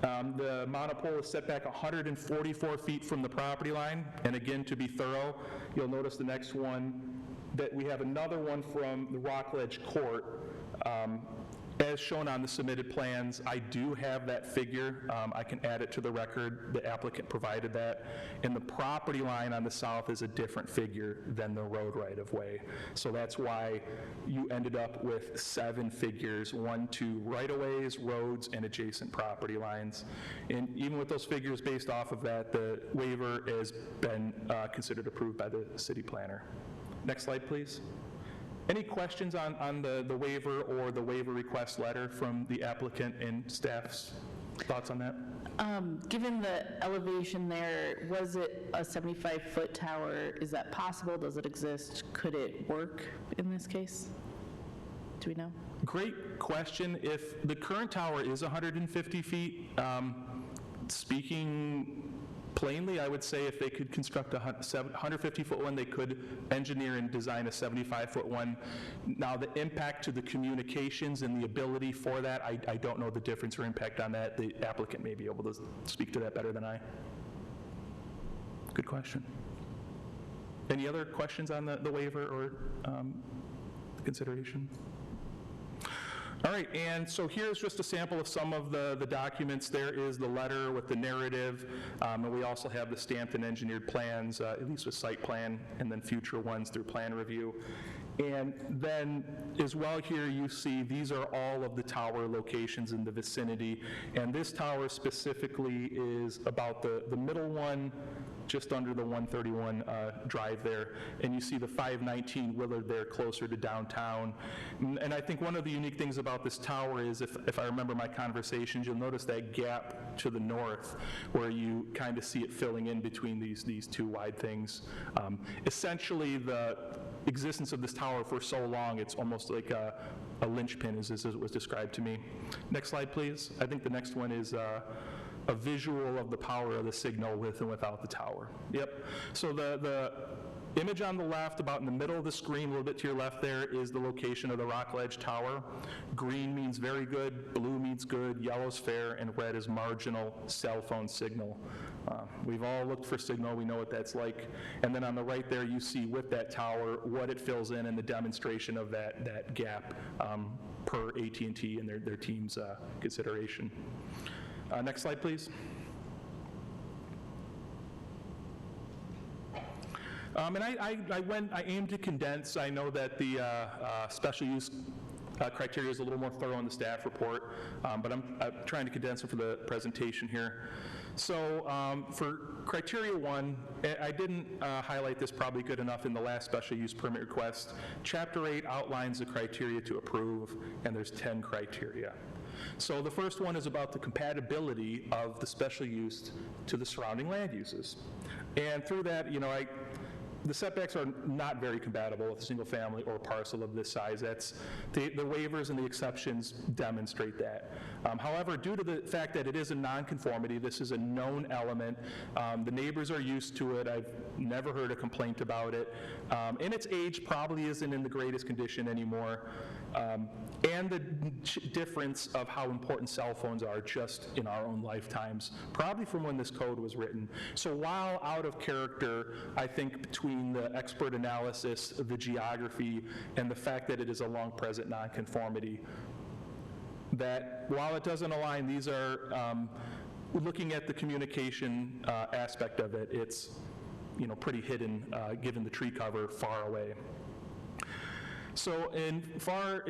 The monopole is set back 144 feet from the property line, and again, to be thorough, you'll notice the next one, that we have another one from the Rockledge Court. As shown on the submitted plans, I do have that figure. I can add it to the record. The applicant provided that. And the property line on the south is a different figure than the road right-of-way. So that's why you ended up with 7 figures, 1, 2 right-of-ways, roads, and adjacent property lines. And even with those figures based off of that, the waiver has been considered approved by the city planner. Next slide, please. Any questions on the waiver or the waiver request letter from the applicant and staff's thoughts on that? Given the elevation there, was it a 75-foot tower? Is that possible? Does it exist? Could it work in this case? Do we know? Great question. If the current tower is 150 feet, speaking plainly, I would say if they could construct a 150-foot one, they could engineer and design a 75-foot one. Now, the impact to the communications and the ability for that, I don't know the difference or impact on that. The applicant may be able to speak to that better than I. Good question. Any other questions on the waiver or the consideration? All right, and so here's just a sample of some of the documents. There is the letter with the narrative, and we also have the stamped and engineered plans, at least with site plan, and then future ones through plan review. And then as well here you see these are all of the tower locations in the vicinity, and this tower specifically is about the middle one, just under the 131 drive there, and you see the 519 Willard there closer to downtown. And I think one of the unique things about this tower is, if I remember my conversations, you'll notice that gap to the north where you kind of see it filling in between these two wide things. Essentially, the existence of this tower for so long, it's almost like a linchpin, as it was described to me. Next slide, please. I think the next one is a visual of the power of the signal with and without the tower. Yep. So the image on the left, about in the middle of the screen, a little bit to your left there, is the location of the Rockledge Tower. Green means very good, blue means good, yellow's fair, and red is marginal cell phone signal. We've all looked for signal, we know what that's like. And then on the right there, you see with that tower what it fills in and the demonstration of that gap per AT&T and their team's consideration. Next slide, please. And I aimed to condense. I know that the special use criteria is a little more thorough in the staff report, but I'm trying to condense it for the presentation here. So for criteria 1, I didn't highlight this probably good enough in the last special use permit request. Chapter 8 outlines the criteria to approve, and there's 10 criteria. So the first one is about the compatibility of the special use to the surrounding land uses. And through that, the setbacks are not very compatible with a single family or parcel of this size. That's the waivers and the exceptions demonstrate that. However, due to the fact that it is a nonconformity, this is a known element. The neighbors are used to it. I've never heard a complaint about it. And its age probably isn't in the greatest condition anymore. And the difference of how important cell phones are just in our own lifetimes, probably from when this code was written. So while out of character, I think between the expert analysis, the geography, and the fact that it is a long-present nonconformity, that while it doesn't align, these are, looking at the communication aspect of it, it's pretty hidden given the tree cover far away. So in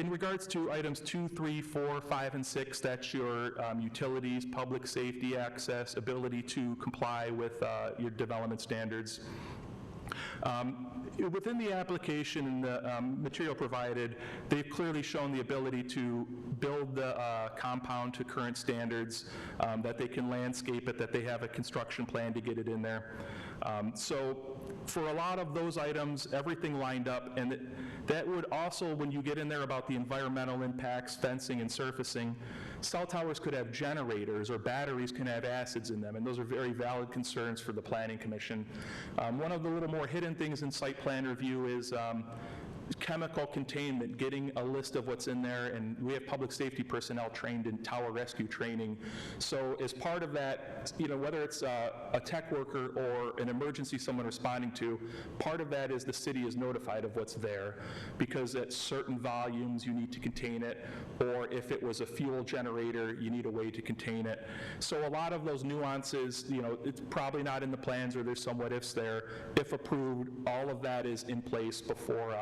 regards to items 2, 3, 4, 5, and 6, that's your utilities, public safety access, ability to comply with your development standards. Within the application and the material provided, they've clearly shown the ability to build the compound to current standards, that they can landscape it, that they have a construction plan to get it in there. So for a lot of those items, everything lined up, and that would also, when you get in there about the environmental impacts, fencing and surfacing, cell towers could have generators or batteries can have acids in them, and those are very valid concerns for the Planning Commission. One of the little more hidden things in site plan review is chemical containment, getting a list of what's in there, and we have public safety personnel trained in tower rescue training. So as part of that, whether it's a tech worker or an emergency someone responding to, part of that is the city is notified of what's there, because at certain volumes you need to contain it, or if it was a fuel generator, you need a way to contain it. So a lot of those nuances, it's probably not in the plans, or there's some what ifs there. If approved, all of that is in place before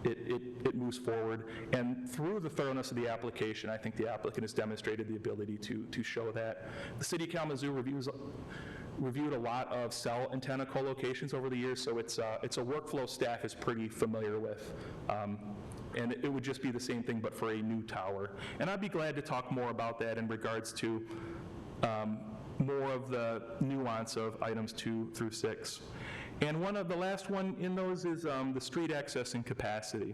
it moves forward. And through the thoroughness of the application, I think the applicant has demonstrated the ability to show that. The City of Kalamazoo reviewed a lot of cell antenna co-locations over the years, so it's a workflow staff is pretty familiar with. And it would just be the same thing, but for a new tower. And I'd be glad to talk more about that in regards to more of the nuance of items 2 through 6. And the last one in those is the street access and capacity.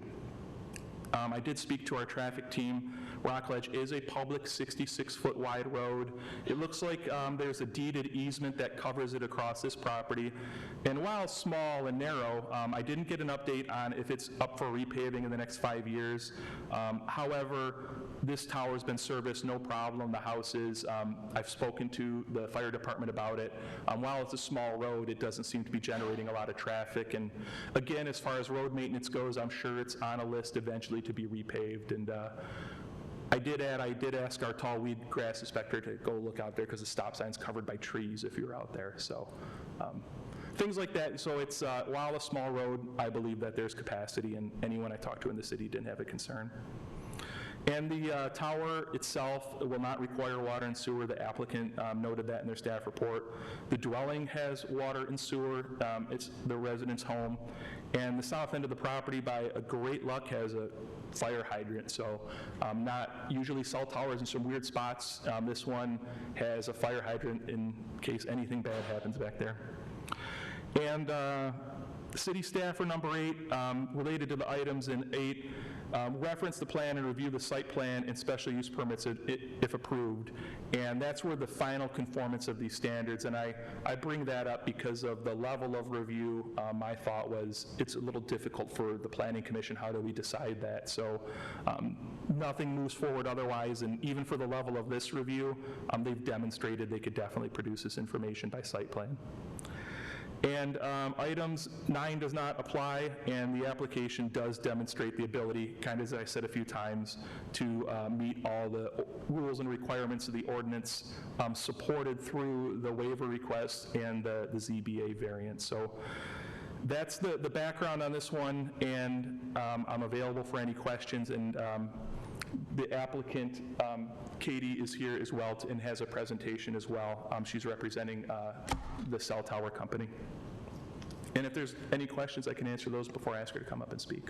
I did speak to our traffic team. Rockledge is a public 66-foot wide road. It looks like there's a deeded easement that covers it across this property. And while small and narrow, I didn't get an update on if it's up for repaving in the next 5 years. However, this tower's been serviced, no problem. The house is, I've spoken to the fire department about it. While it's a small road, it doesn't seem to be generating a lot of traffic. And again, as far as road maintenance goes, I'm sure it's on a list eventually to be repaved. And I did ask our tall weed grass inspector to go look out there because the stop sign's covered by trees if you're out there. So things like that. So it's, while a small road, I believe that there's capacity, and anyone I talked to in the city didn't have a concern. And the tower itself will not require water and sewer. The applicant noted that in their staff report. The dwelling has water and sewer. It's the resident's home. And the south end of the property, by a great luck, has a fire hydrant. So not usually cell towers in some weird spots. This one has a fire hydrant in case anything bad happens back there. And city staff for number 8, related to the items in 8, reference the plan and review the site plan and special use permits if approved. And that's where the final conformance of these standards, and I bring that up because of the level of review. My thought was it's a little difficult for the Planning Commission. How do we decide that? So nothing moves forward otherwise, and even for the level of this review, they've demonstrated they could definitely produce this information by site plan. And items 9 does not apply, and the application does demonstrate the ability, kind of as I said a few times, to meet all the rules and requirements of the ordinance, supported through the waiver request and the ZBA variance. So that's the background on this one, and I'm available for any questions. And the applicant, Katie, is here as well and has a presentation as well. She's representing the cell tower company. And if there's any questions, I can answer those before I ask her to come up and speak.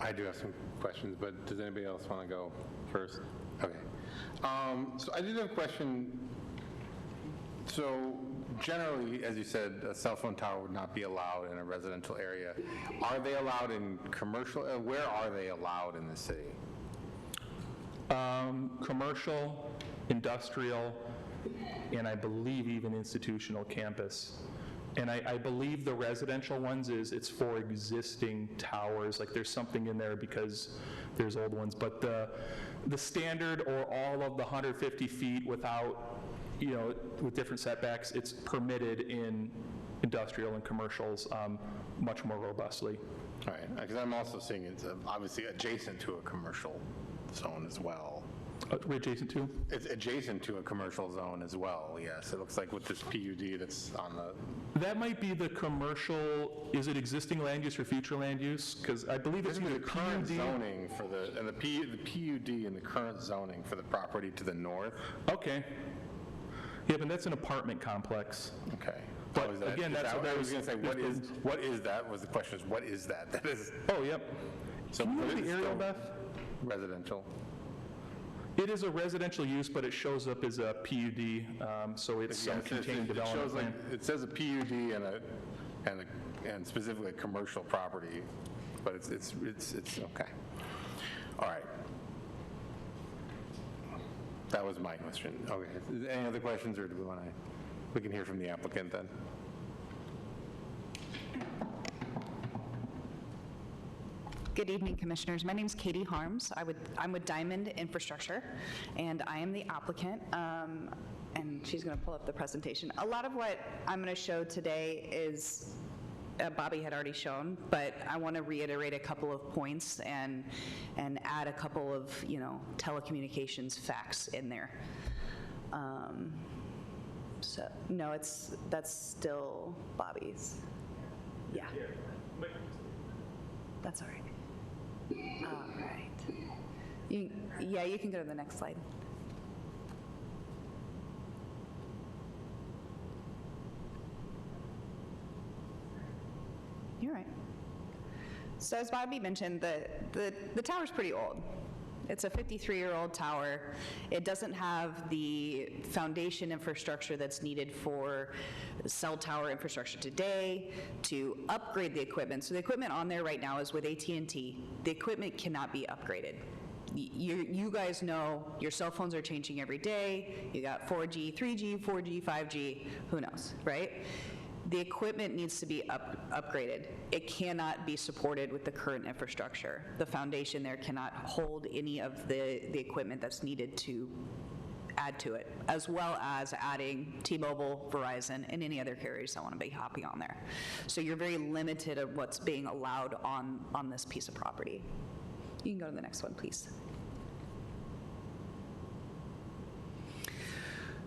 I do have some questions, but does anybody else want to go first? Okay. So I did have a question. So generally, as you said, a cell phone tower would not be allowed in a residential area. Are they allowed in commercial? Where are they allowed in the city? Commercial, industrial, and I believe even institutional campus. And I believe the residential ones it's for existing towers. Like there's something in there because there's old ones. But the standard, or all of the 150 feet without, with different setbacks, it's permitted in industrial and commercials much more robustly. All right, because I'm also seeing it's obviously adjacent to a commercial zone as well. We're adjacent to? It's adjacent to a commercial zone as well, yes. It looks like with this PUD that's on the... That might be the commercial, is it existing land use or future land use? Because I believe it's the current PUD. zoning for the PUD and the current zoning for the property to the north. Okay. Yeah, but that's an apartment complex. Okay. But again, that's what I was going to say, what is that? Was the question is, what is that? That is... Oh, yep. So Can you look at the aerial, Beth? Residential. It is a residential use, but it shows up as a PUD, so it's some contained development plan. It says a PUD and specifically a commercial property, but it's okay. All right. That was my question. Okay. Any other questions, or do we want to, we can hear from the applicant then? Good evening, Commissioners. My name is Katie Harms. I'm with Diamond Infrastructure, and I am the applicant. And she's going to pull up the presentation. A lot of what I'm going to show today is Bobby had already shown, but I want to reiterate a couple of points and add a couple of, telecommunications facts in there. So no, that's still Bobby's. Yeah. That's all right. All right. You can go to the next slide. You're right. So as Bobby mentioned, the tower's pretty old. It's a 53-year-old tower. It doesn't have the foundation infrastructure that's needed for cell tower infrastructure today to upgrade the equipment. So the equipment on there right now is with AT&T. The equipment cannot be upgraded. You guys know your cell phones are changing every day. You got 4G, 3G, 4G, 5G, who knows, right? The equipment needs to be upgraded. It cannot be supported with the current infrastructure. The foundation there cannot hold any of the equipment that's needed to add to it, as well as adding T-Mobile, Verizon, and any other carriers that want to be hopping on there. So you're very limited of what's being allowed on this piece of property. You can go to the next one, please.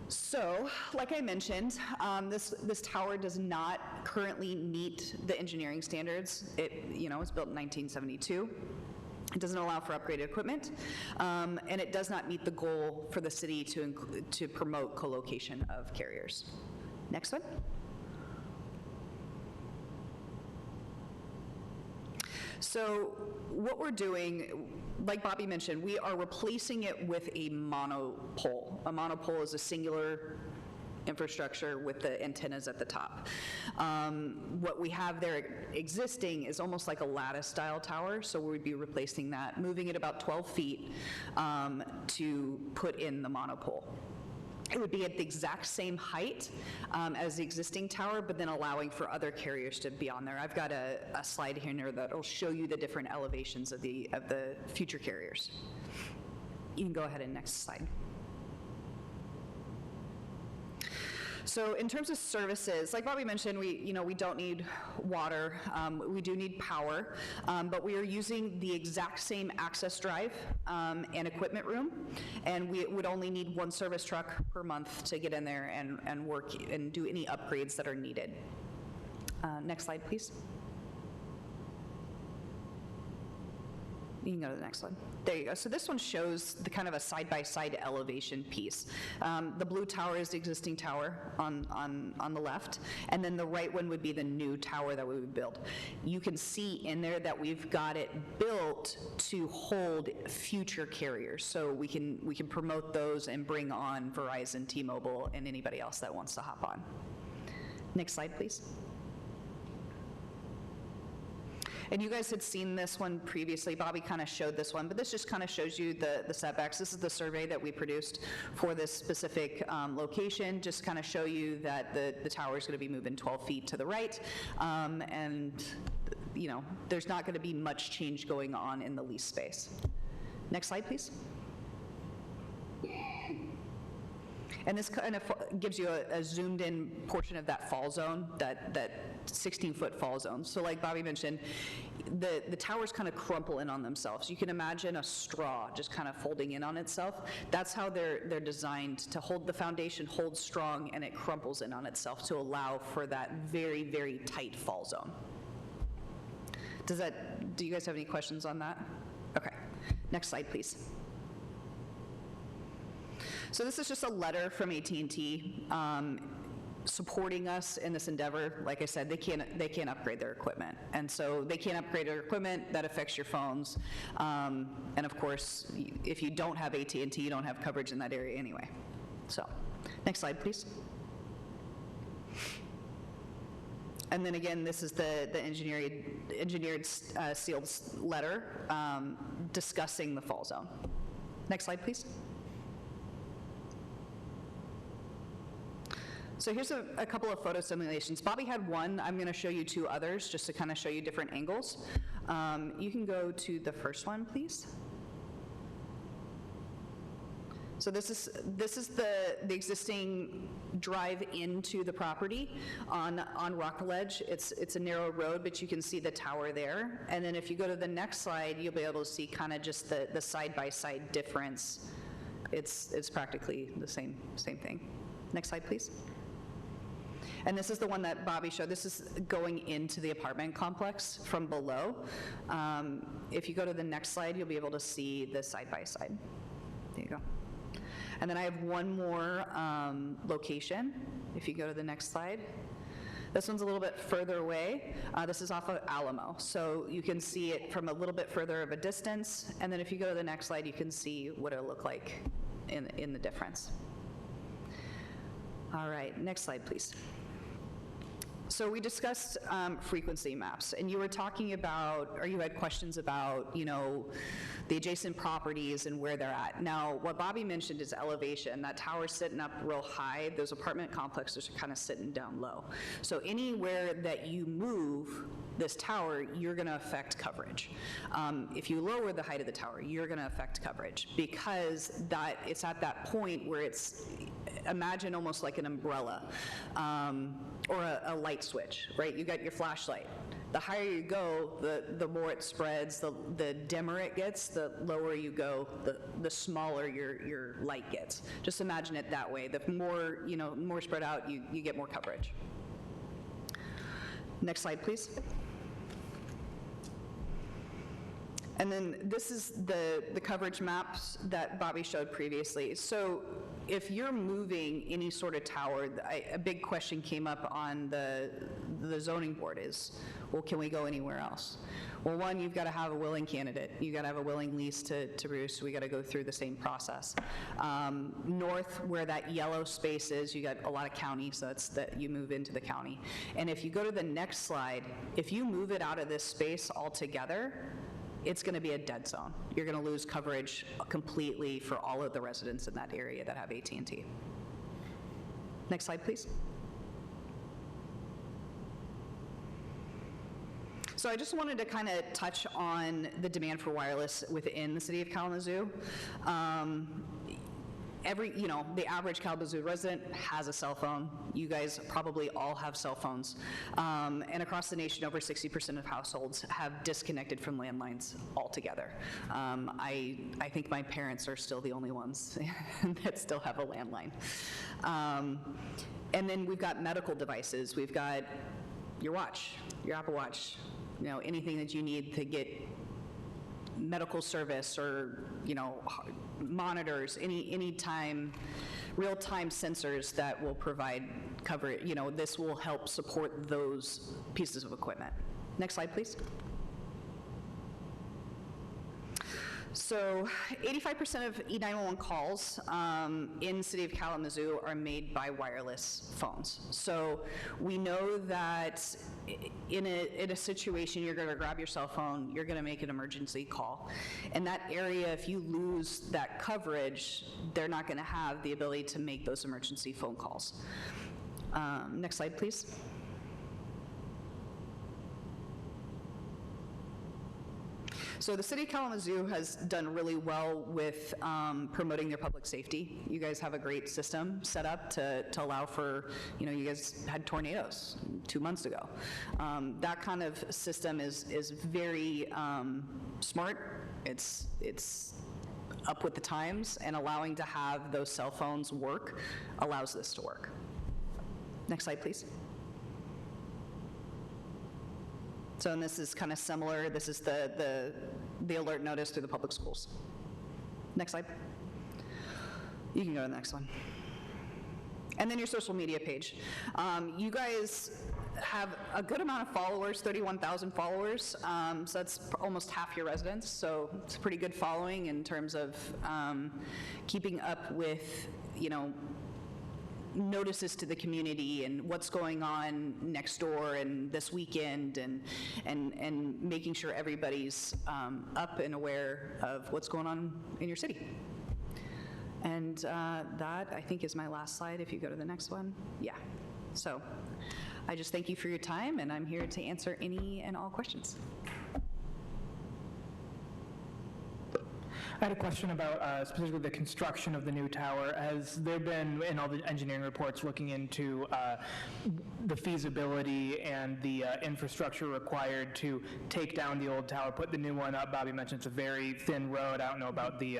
So, like I mentioned, this tower does not currently meet the engineering standards. It, was built in 1972. It doesn't allow for upgraded equipment, and it does not meet the goal for the city to promote co-location of carriers. Next one. So what we're doing, like Bobby mentioned, we are replacing it with a monopole. A monopole is a singular infrastructure with the antennas at the top. What we have there existing is almost like a lattice-style tower, so we'd be replacing that, moving it about 12 feet to put in the monopole. It would be at the exact same height as the existing tower, but then allowing for other carriers to be on there. I've got a slide here that will show you the different elevations of the future carriers. You can go ahead and next slide. So in terms of services, like Bobby mentioned, we don't need water. We do need power, but we are using the exact same access drive and equipment room, and we would only need one service truck per month to get in there and work and do any upgrades that are needed. Next slide, please. You can go to the next one. There you go. So this one shows the kind of a side-by-side elevation piece. The blue tower is the existing tower on the left, and then the right one would be the new tower that we would build. You can see in there that we've got it built to hold future carriers, so we can promote those and bring on Verizon, T-Mobile, and anybody else that wants to hop on. Next slide, please. And you guys had seen this one previously. Bobby kind of showed this one, but this just kind of shows you the setbacks. This is the survey that we produced for this specific location, just kind of show you that the tower is going to be moving 12 feet to the right, and there's not going to be much change going on in the lease space. Next slide, please. And this kind of gives you a zoomed in portion of that fall zone, that 16-foot fall zone. So like Bobby mentioned, the towers kind of crumple in on themselves. You can imagine a straw just kind of folding in on itself. That's how they're designed to hold the foundation, hold strong, and it crumples in on itself to allow for that very, very tight fall zone. Do you guys have any questions on that? Okay, next slide, please. So this is just a letter from AT&T supporting us in this endeavor. Like I said, they can't upgrade their equipment, and so they can't upgrade their equipment. That affects your phones, and of course, if you don't have AT&T, you don't have coverage in that area anyway. So, next slide, please. And then again, this is the engineered sealed letter discussing the fall zone. Next slide, please. So here's a couple of photo simulations. Bobby had one. I'm going to show you two others just to kind of show you different angles. You can go to the first one, please. So this is the existing drive into the property on Rockledge. It's a narrow road, but you can see the tower there. And then if you go to the next slide, you'll be able to see kind of just the side-by-side difference. It's practically the same thing. Next slide, please. And this is the one that Bobby showed. This is going into the apartment complex from below. If you go to the next slide, you'll be able to see the side-by-side. There you go. And then I have one more location. If you go to the next slide. This one's a little bit further away. This is off of Alamo. So you can see it from a little bit further of a distance. And then if you go to the next slide, you can see what it'll look like in the difference. All right, next slide, please. So we discussed frequency maps, and you were talking about, or you had questions about, the adjacent properties and where they're at. Now, what Bobby mentioned is elevation. That tower's sitting up real high. Those apartment complexes are kind of sitting down low. So anywhere that you move this tower, you're going to affect coverage. If you lower the height of the tower, you're going to affect coverage because it's at that point where imagine almost like an umbrella or a light switch, right? You got your flashlight. The higher you go, the more it spreads, the dimmer it gets, the lower you go, the smaller your light gets. Just imagine it that way. The more spread out, you get more coverage. Next slide, please. And then this is the coverage maps that Bobby showed previously. So if you're moving any sort of tower, a big question came up on the zoning board is, well, can we go anywhere else? Well, one, you've got to have a willing candidate. You've got to have a willing lease to produce. We got to go through the same process. North, where that yellow space is, you got a lot of counties, so that's that you move into the county. And if you go to the next slide, if you move it out of this space altogether, it's going to be a dead zone. You're going to lose coverage completely for all of the residents in that area that have AT&T. Next slide, please. So I just wanted to kind of touch on the demand for wireless within the city of Kalamazoo. The average Kalamazoo resident has a cell phone. You guys probably all have cell phones. And across the nation, over 60% of households have disconnected from landlines altogether. I think my parents are still the only ones that still have a landline. And then we've got medical devices. We've got your watch, your Apple Watch, anything that you need to get medical service or, monitors, any time, real-time sensors that will provide coverage. This will help support those pieces of equipment. Next slide, please. So 85% of E911 calls in the city of Kalamazoo are made by wireless phones. So we know that in a situation, you're going to grab your cell phone, you're going to make an emergency call. In that area, if you lose that coverage, they're not going to have the ability to make those emergency phone calls. Next slide, please. So the city of Kalamazoo has done really well with promoting their public safety. You guys have a great system set up to allow for, you guys had tornadoes 2 months ago. That kind of system is very smart. It's up with the times, and allowing to have those cell phones work allows this to work. Next slide, please. So, and this is kind of similar. This is the alert notice through the public schools. Next slide. You can go to the next one. And then your social media page. You guys have a good amount of followers, 31,000 followers. So that's almost half your residents. So it's a pretty good following in terms of keeping up with, notices to the community and what's going on next door and this weekend, and making sure everybody's up and aware of what's going on in your city. And that, I think, is my last slide, if you go to the next one. Yeah. So I just thank you for your time, and I'm here to answer any and all questions. I had a question about specifically the construction of the new tower. Has there been, in all the engineering reports, looking into the feasibility and the infrastructure required to take down the old tower, put the new one up? Bobby mentioned it's a very thin road. I don't know about the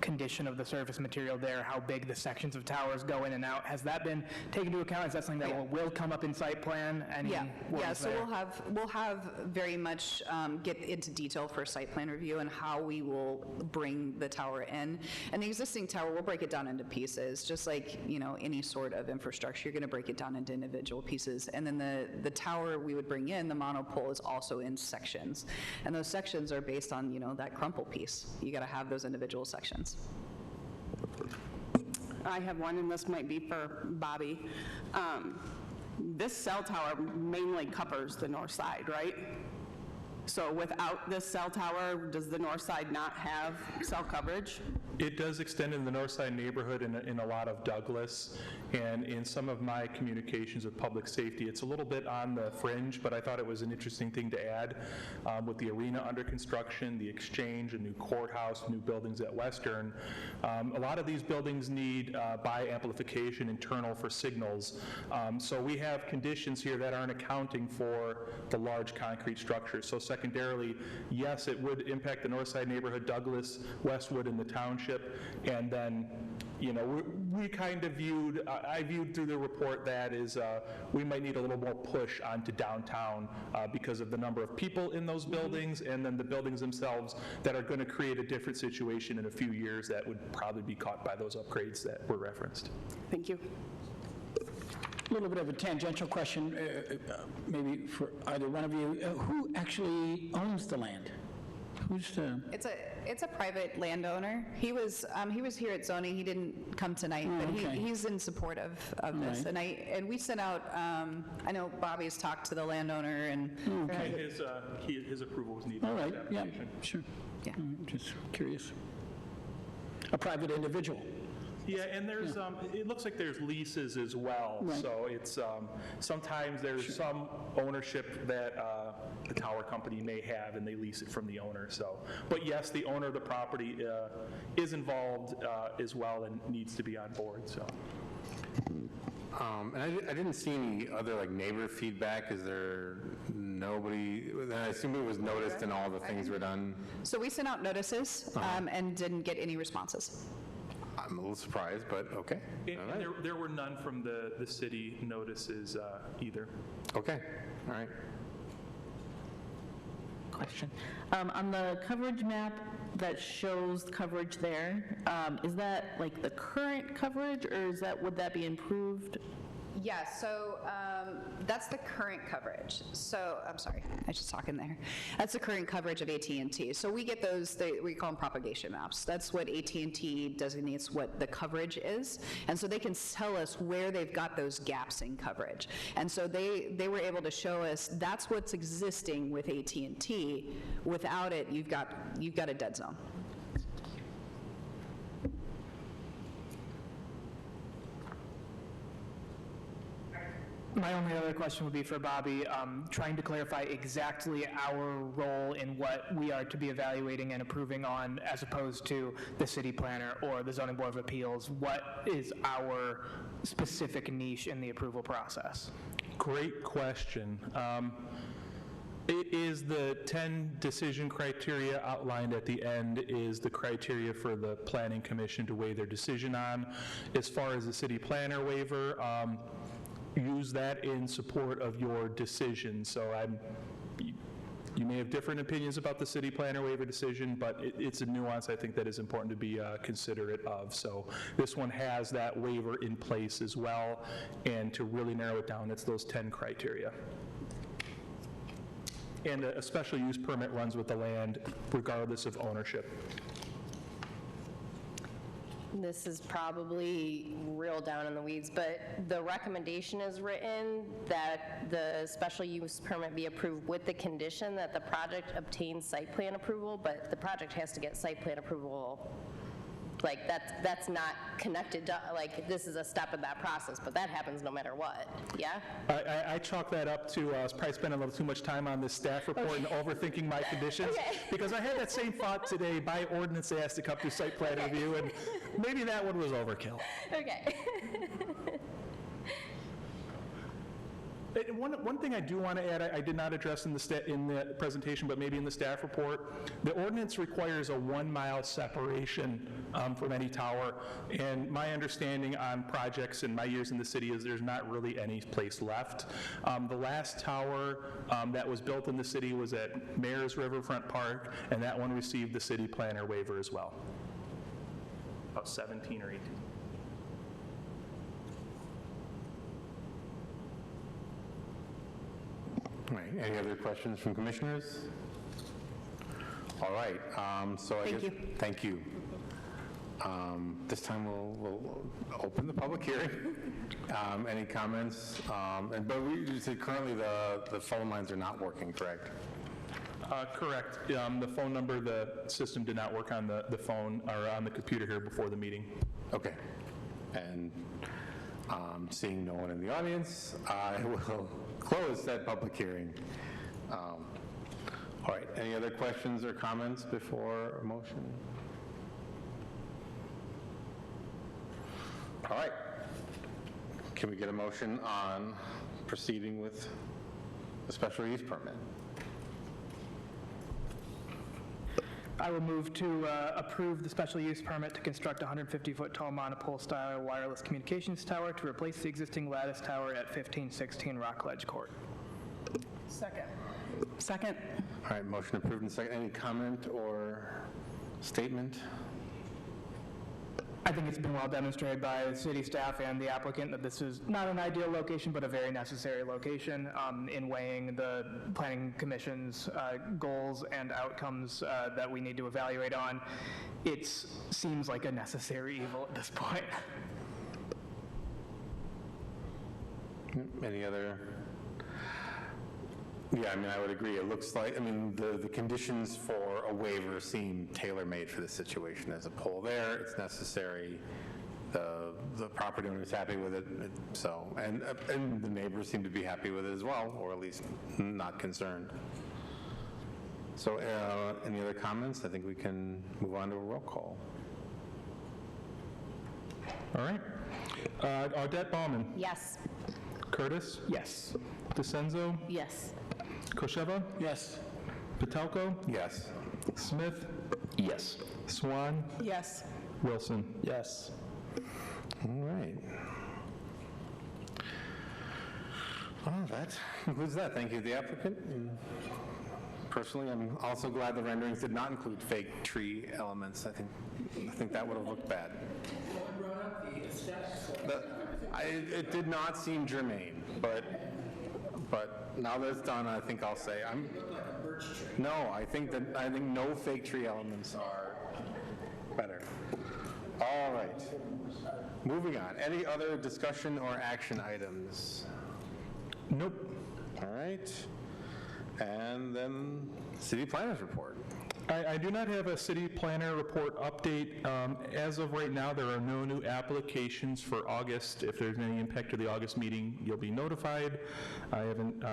condition of the surface material there, how big the sections of towers go in and out. Has that been taken into account? Is that something that will come up in site plan? Yeah, so there? we'll have very much get into detail for site plan review and how we will bring the tower in. And the existing tower, we'll break it down into pieces, just like, you know, any sort of infrastructure, you're going to break it down into individual pieces. And then the tower we would bring in, the monopole, is also in sections. And those sections are based on, you know, that crumple piece. You got to have those individual sections. I have one, and this might be for Bobby. This cell tower mainly covers the north side, right? So without this cell tower, does the north side not have cell coverage? It does extend in the north side neighborhood in a lot of Douglas, and in some of my communications with public safety, it's a little bit on the fringe, but I thought it was an interesting thing to add. With the arena under construction, the exchange, a new courthouse, new buildings at Western, a lot of these buildings need bi-amplification internal for signals. So we have conditions here that aren't accounting for the large concrete structures. So secondarily, yes, it would impact the north side neighborhood, Douglas, Westwood, and the township. And then, you know, we kind of viewed, I viewed through the report that is we might need a little more push onto downtown because of the number of people in those buildings, and then the buildings themselves that are going to create a different situation in a few years that would probably be caught by those upgrades that were referenced. Thank you. A little bit of a tangential question, maybe for either one of you. Who actually owns the land? Who's the... It's a private landowner. He was here at zoning. He didn't come tonight, but he's in support of this. Right. And we sent out. I know Bobby's talked to the landowner, and His approval was needed. All right. for the Yeah. application. Sure. Yeah. Just curious. A private individual. Yeah, and there's, it looks like there's leases as well. Right. So it's, sometimes there's some ownership that the tower company may have, and they lease it from the owner, so. But yes, the owner of the property is involved as well and needs to be on board, so. And I didn't see any other like neighbor feedback. Is there nobody? I assume it was noticed and all the things were done. so we sent out notices and didn't get any responses. I'm a little surprised, but okay. And All right. there were none from the city notices either. Okay, all right. Question. On the coverage map that shows coverage there, is that like the current coverage, or would that be improved? Yeah, so that's the current coverage. So, I'm sorry, I should talk in there. That's the current coverage of AT&T. So we get those, we call them propagation maps. That's what AT&T designates what the coverage is. And so they can tell us where they've got those gaps in coverage. And so they were able to show us that's what's existing with AT&T. Without it, you've got a dead zone. My only other question would be for Bobby, trying to clarify exactly our role in what we are to be evaluating and approving on, as opposed to the city planner or the zoning board of appeals. What is our specific niche in the approval process? Great question. It is the 10 decision criteria outlined at the end is the criteria for the Planning Commission to weigh their decision on. As far as the city planner waiver, use that in support of your decision. So you may have different opinions about the city planner waiver decision, but it's a nuance I think that is important to be considerate of. So this one has that waiver in place as well, and to really narrow it down, it's those 10 criteria. And a special use permit runs with the land regardless of ownership. This is probably real down in the weeds, but the recommendation is written that the special use permit be approved with the condition that the project obtains site plan approval, but the project has to get site plan approval Like, that's not connected to, like, this is a step in that process, but that happens no matter what, yeah? I chalk that up to probably spending a little too much time on this staff report and overthinking my conditions, Okay. because I had that same thought today. By ordinance, they asked to come through site plan review, and maybe that one was overkill. Okay. One thing I do want to add, I did not address in the presentation, but maybe in the staff report, the ordinance requires a 1-mile separation from any tower, and my understanding on projects in my years in the city is there's not really any place left. The last tower that was built in the city was at Mayor's Riverfront Park, and that one received the city planner waiver as well. About 17 or 18. All right, any other questions from commissioners? All right, so I guess... Thank you. This time we'll open the public hearing. Any comments? But you said currently the phone lines are not working, correct? Correct. The phone number, the system did not work on the phone or on the computer here before the meeting. Okay. And seeing no one in the audience, I will close that public hearing. All right, any other questions or comments before a motion? All right. Can we get a motion on proceeding with the special use permit? I will move to approve the special use permit to construct a 150-foot tall monopole-style wireless communications tower to replace the existing lattice tower at 1516 Rockledge Court. Second. All right, motion approved and second. Any comment or statement? I think it's been well demonstrated by the city staff and the applicant that this is not an ideal location, but a very necessary location in weighing the planning commission's goals and outcomes that we need to evaluate on. It seems like a necessary evil at this point. Any other? Yeah, I mean, I would agree. It looks like, I mean, the conditions for a waiver seem tailor-made for this situation. There's a pole there, it's necessary, the property owner is happy with it, so, and the neighbors seem to be happy with it as well, or at least not concerned. So, any other comments? I think we can move on to a roll call. All right. Audette Bauman. Yes. Curtis. Yes. DeCenzo. Yes. Kosheva. Yes. Patelko. Yes. Smith. Yes. Swan. Yes. Wilson. Yes. All right. Well, that concludes that. Thank you to the applicant. And personally, I'm also glad the renderings did not include fake tree elements. I think that would have looked bad. It did not seem germane, but now that it's done, I think I'll say no. I think no fake tree elements are better. All right. Moving on. Any other discussion or action items? Nope. All right. And then city planners report. I do not have a city planner report update. As of right now, there are no new applications for August. If there's any impact to the August meeting, you'll be notified. I haven't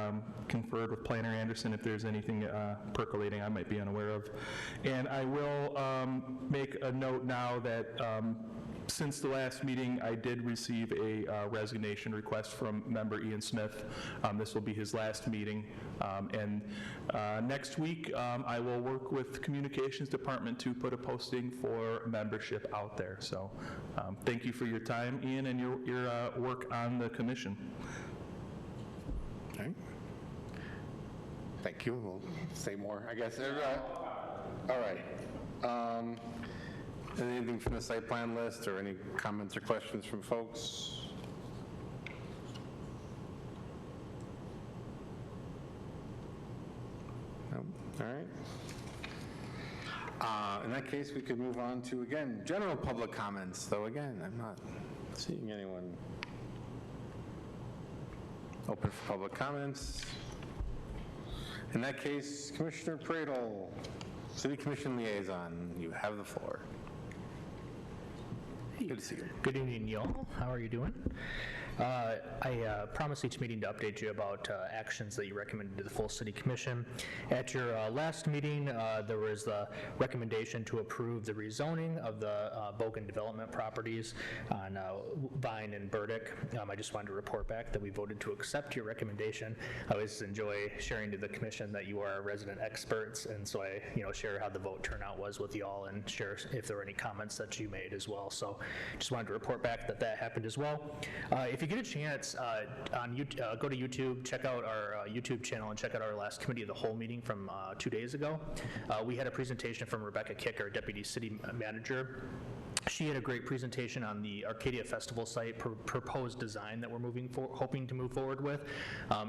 conferred with Planner Anderson if there's anything percolating I might be unaware of. And I will make a note now that since the last meeting, I did receive a resignation request from member Ian Smith. This will be his last meeting. And next week, I will work with the Communications Department to put a posting for membership out there. So thank you for your time, Ian, and your work on the commission. Okay. Thank you. We'll say more, I guess. All right. Anything from the site plan list or any comments or questions from folks? No? All right. In that case, we could move on to, again, general public comments, though, again, I'm not seeing anyone open for public comments. In that case, Commissioner Pradel, City Commission Liaison, you have the floor. Good to see you. Good evening, y'all. How are you doing? I promise each meeting to update you about actions that you recommended to the full city commission. At your last meeting, there was the recommendation to approve the rezoning of the Bogan development properties on Vine and Burdick. I just wanted to report back that we voted to accept your recommendation. I always enjoy sharing to the commission that you are our resident experts, and so I, share how the vote turnout was with y'all and share if there were any comments that you made as well. So just wanted to report back that that happened as well. If you get a chance, go to YouTube, check out our YouTube channel, and check out our last committee of the whole meeting from 2 days ago. We had a presentation from Rebecca Kick, our deputy city manager. She had a great presentation on the Arcadia Festival site proposed design that we're hoping to move forward with.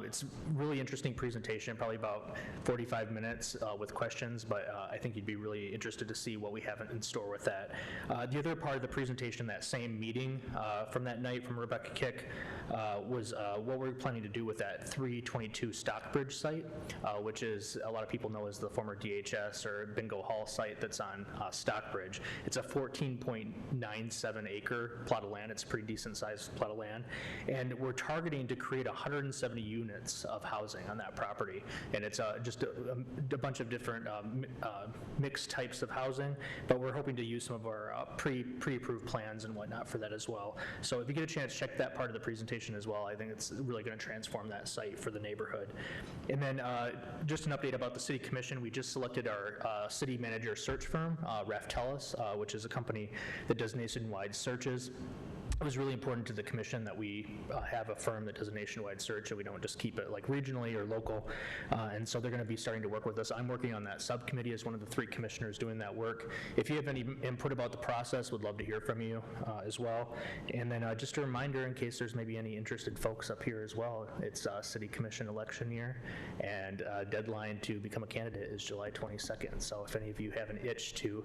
It's a really interesting presentation, probably about 45 minutes with questions, but I think you'd be really interested to see what we have in store with that. The other part of the presentation, that same meeting from that night from Rebecca Kick, was what we're planning to do with that 322 Stockbridge site, which is a lot of people know as the former DHS or Bingo Hall site that's on Stockbridge. It's a 14.97 acre plot of land. It's a pretty decent sized plot of land. And we're targeting to create 170 units of housing on that property. And it's just a bunch of different mixed types of housing, but we're hoping to use some of our pre-approved plans and whatnot for that as well. So if you get a chance, check that part of the presentation as well. I think it's really going to transform that site for the neighborhood. And then just an update about the city commission. We just selected our city manager search firm, Raftellus, which is a company that does nationwide searches. It was really important to the commission that we have a firm that does a nationwide search and we don't just keep it like regionally or local. And so they're going to be starting to work with us. I'm working on that subcommittee as one of the 3 commissioners doing that work. If you have any input about the process, would love to hear from you as well. And then just a reminder, in case there's maybe any interested folks up here as well, it's city commission election year, and deadline to become a candidate is July 22nd. So if any of you have an itch to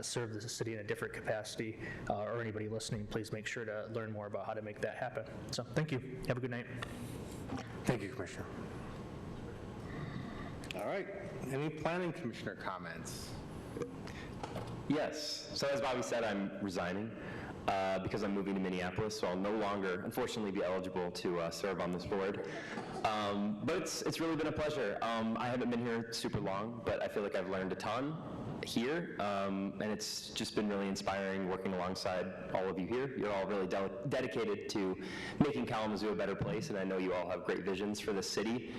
serve the city in a different capacity, or anybody listening, please make sure to learn more about how to make that happen. So thank you. Have a good night. Thank you, Commissioner. All right. Any planning commissioner comments? Yes. So as Bobby said, I'm resigning because I'm moving to Minneapolis, so I'll no longer, unfortunately, be eligible to serve on this board. But it's really been a pleasure. I haven't been here super long, but I feel like I've learned a ton here, and it's just been really inspiring working alongside all of you here. You're all really dedicated to making Kalamazoo a better place, and I know you all have great visions for this city,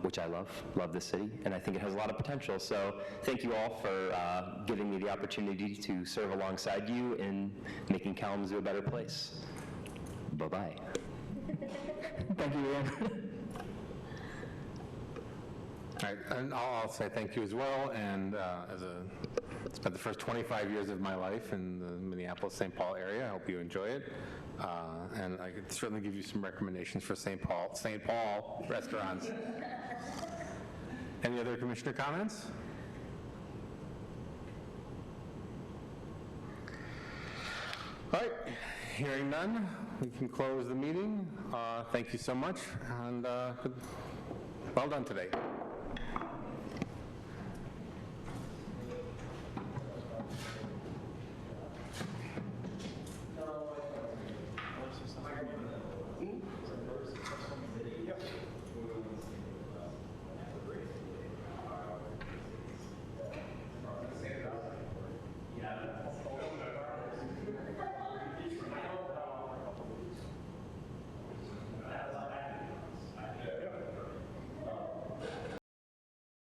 which I love this city, and I think it has a lot of potential. So thank you all for giving me the opportunity to serve alongside you in making Kalamazoo a better place. Bye-bye. Thank you, Ian. All right, and I'll say thank you as well, and spent the first 25 years of my life in the Minneapolis-St. Paul area. I hope you enjoy it, and I could certainly give you some recommendations for St. Paul restaurants. Any other commissioner comments? All right, hearing none, we can close the meeting. Thank you so much, and well done today.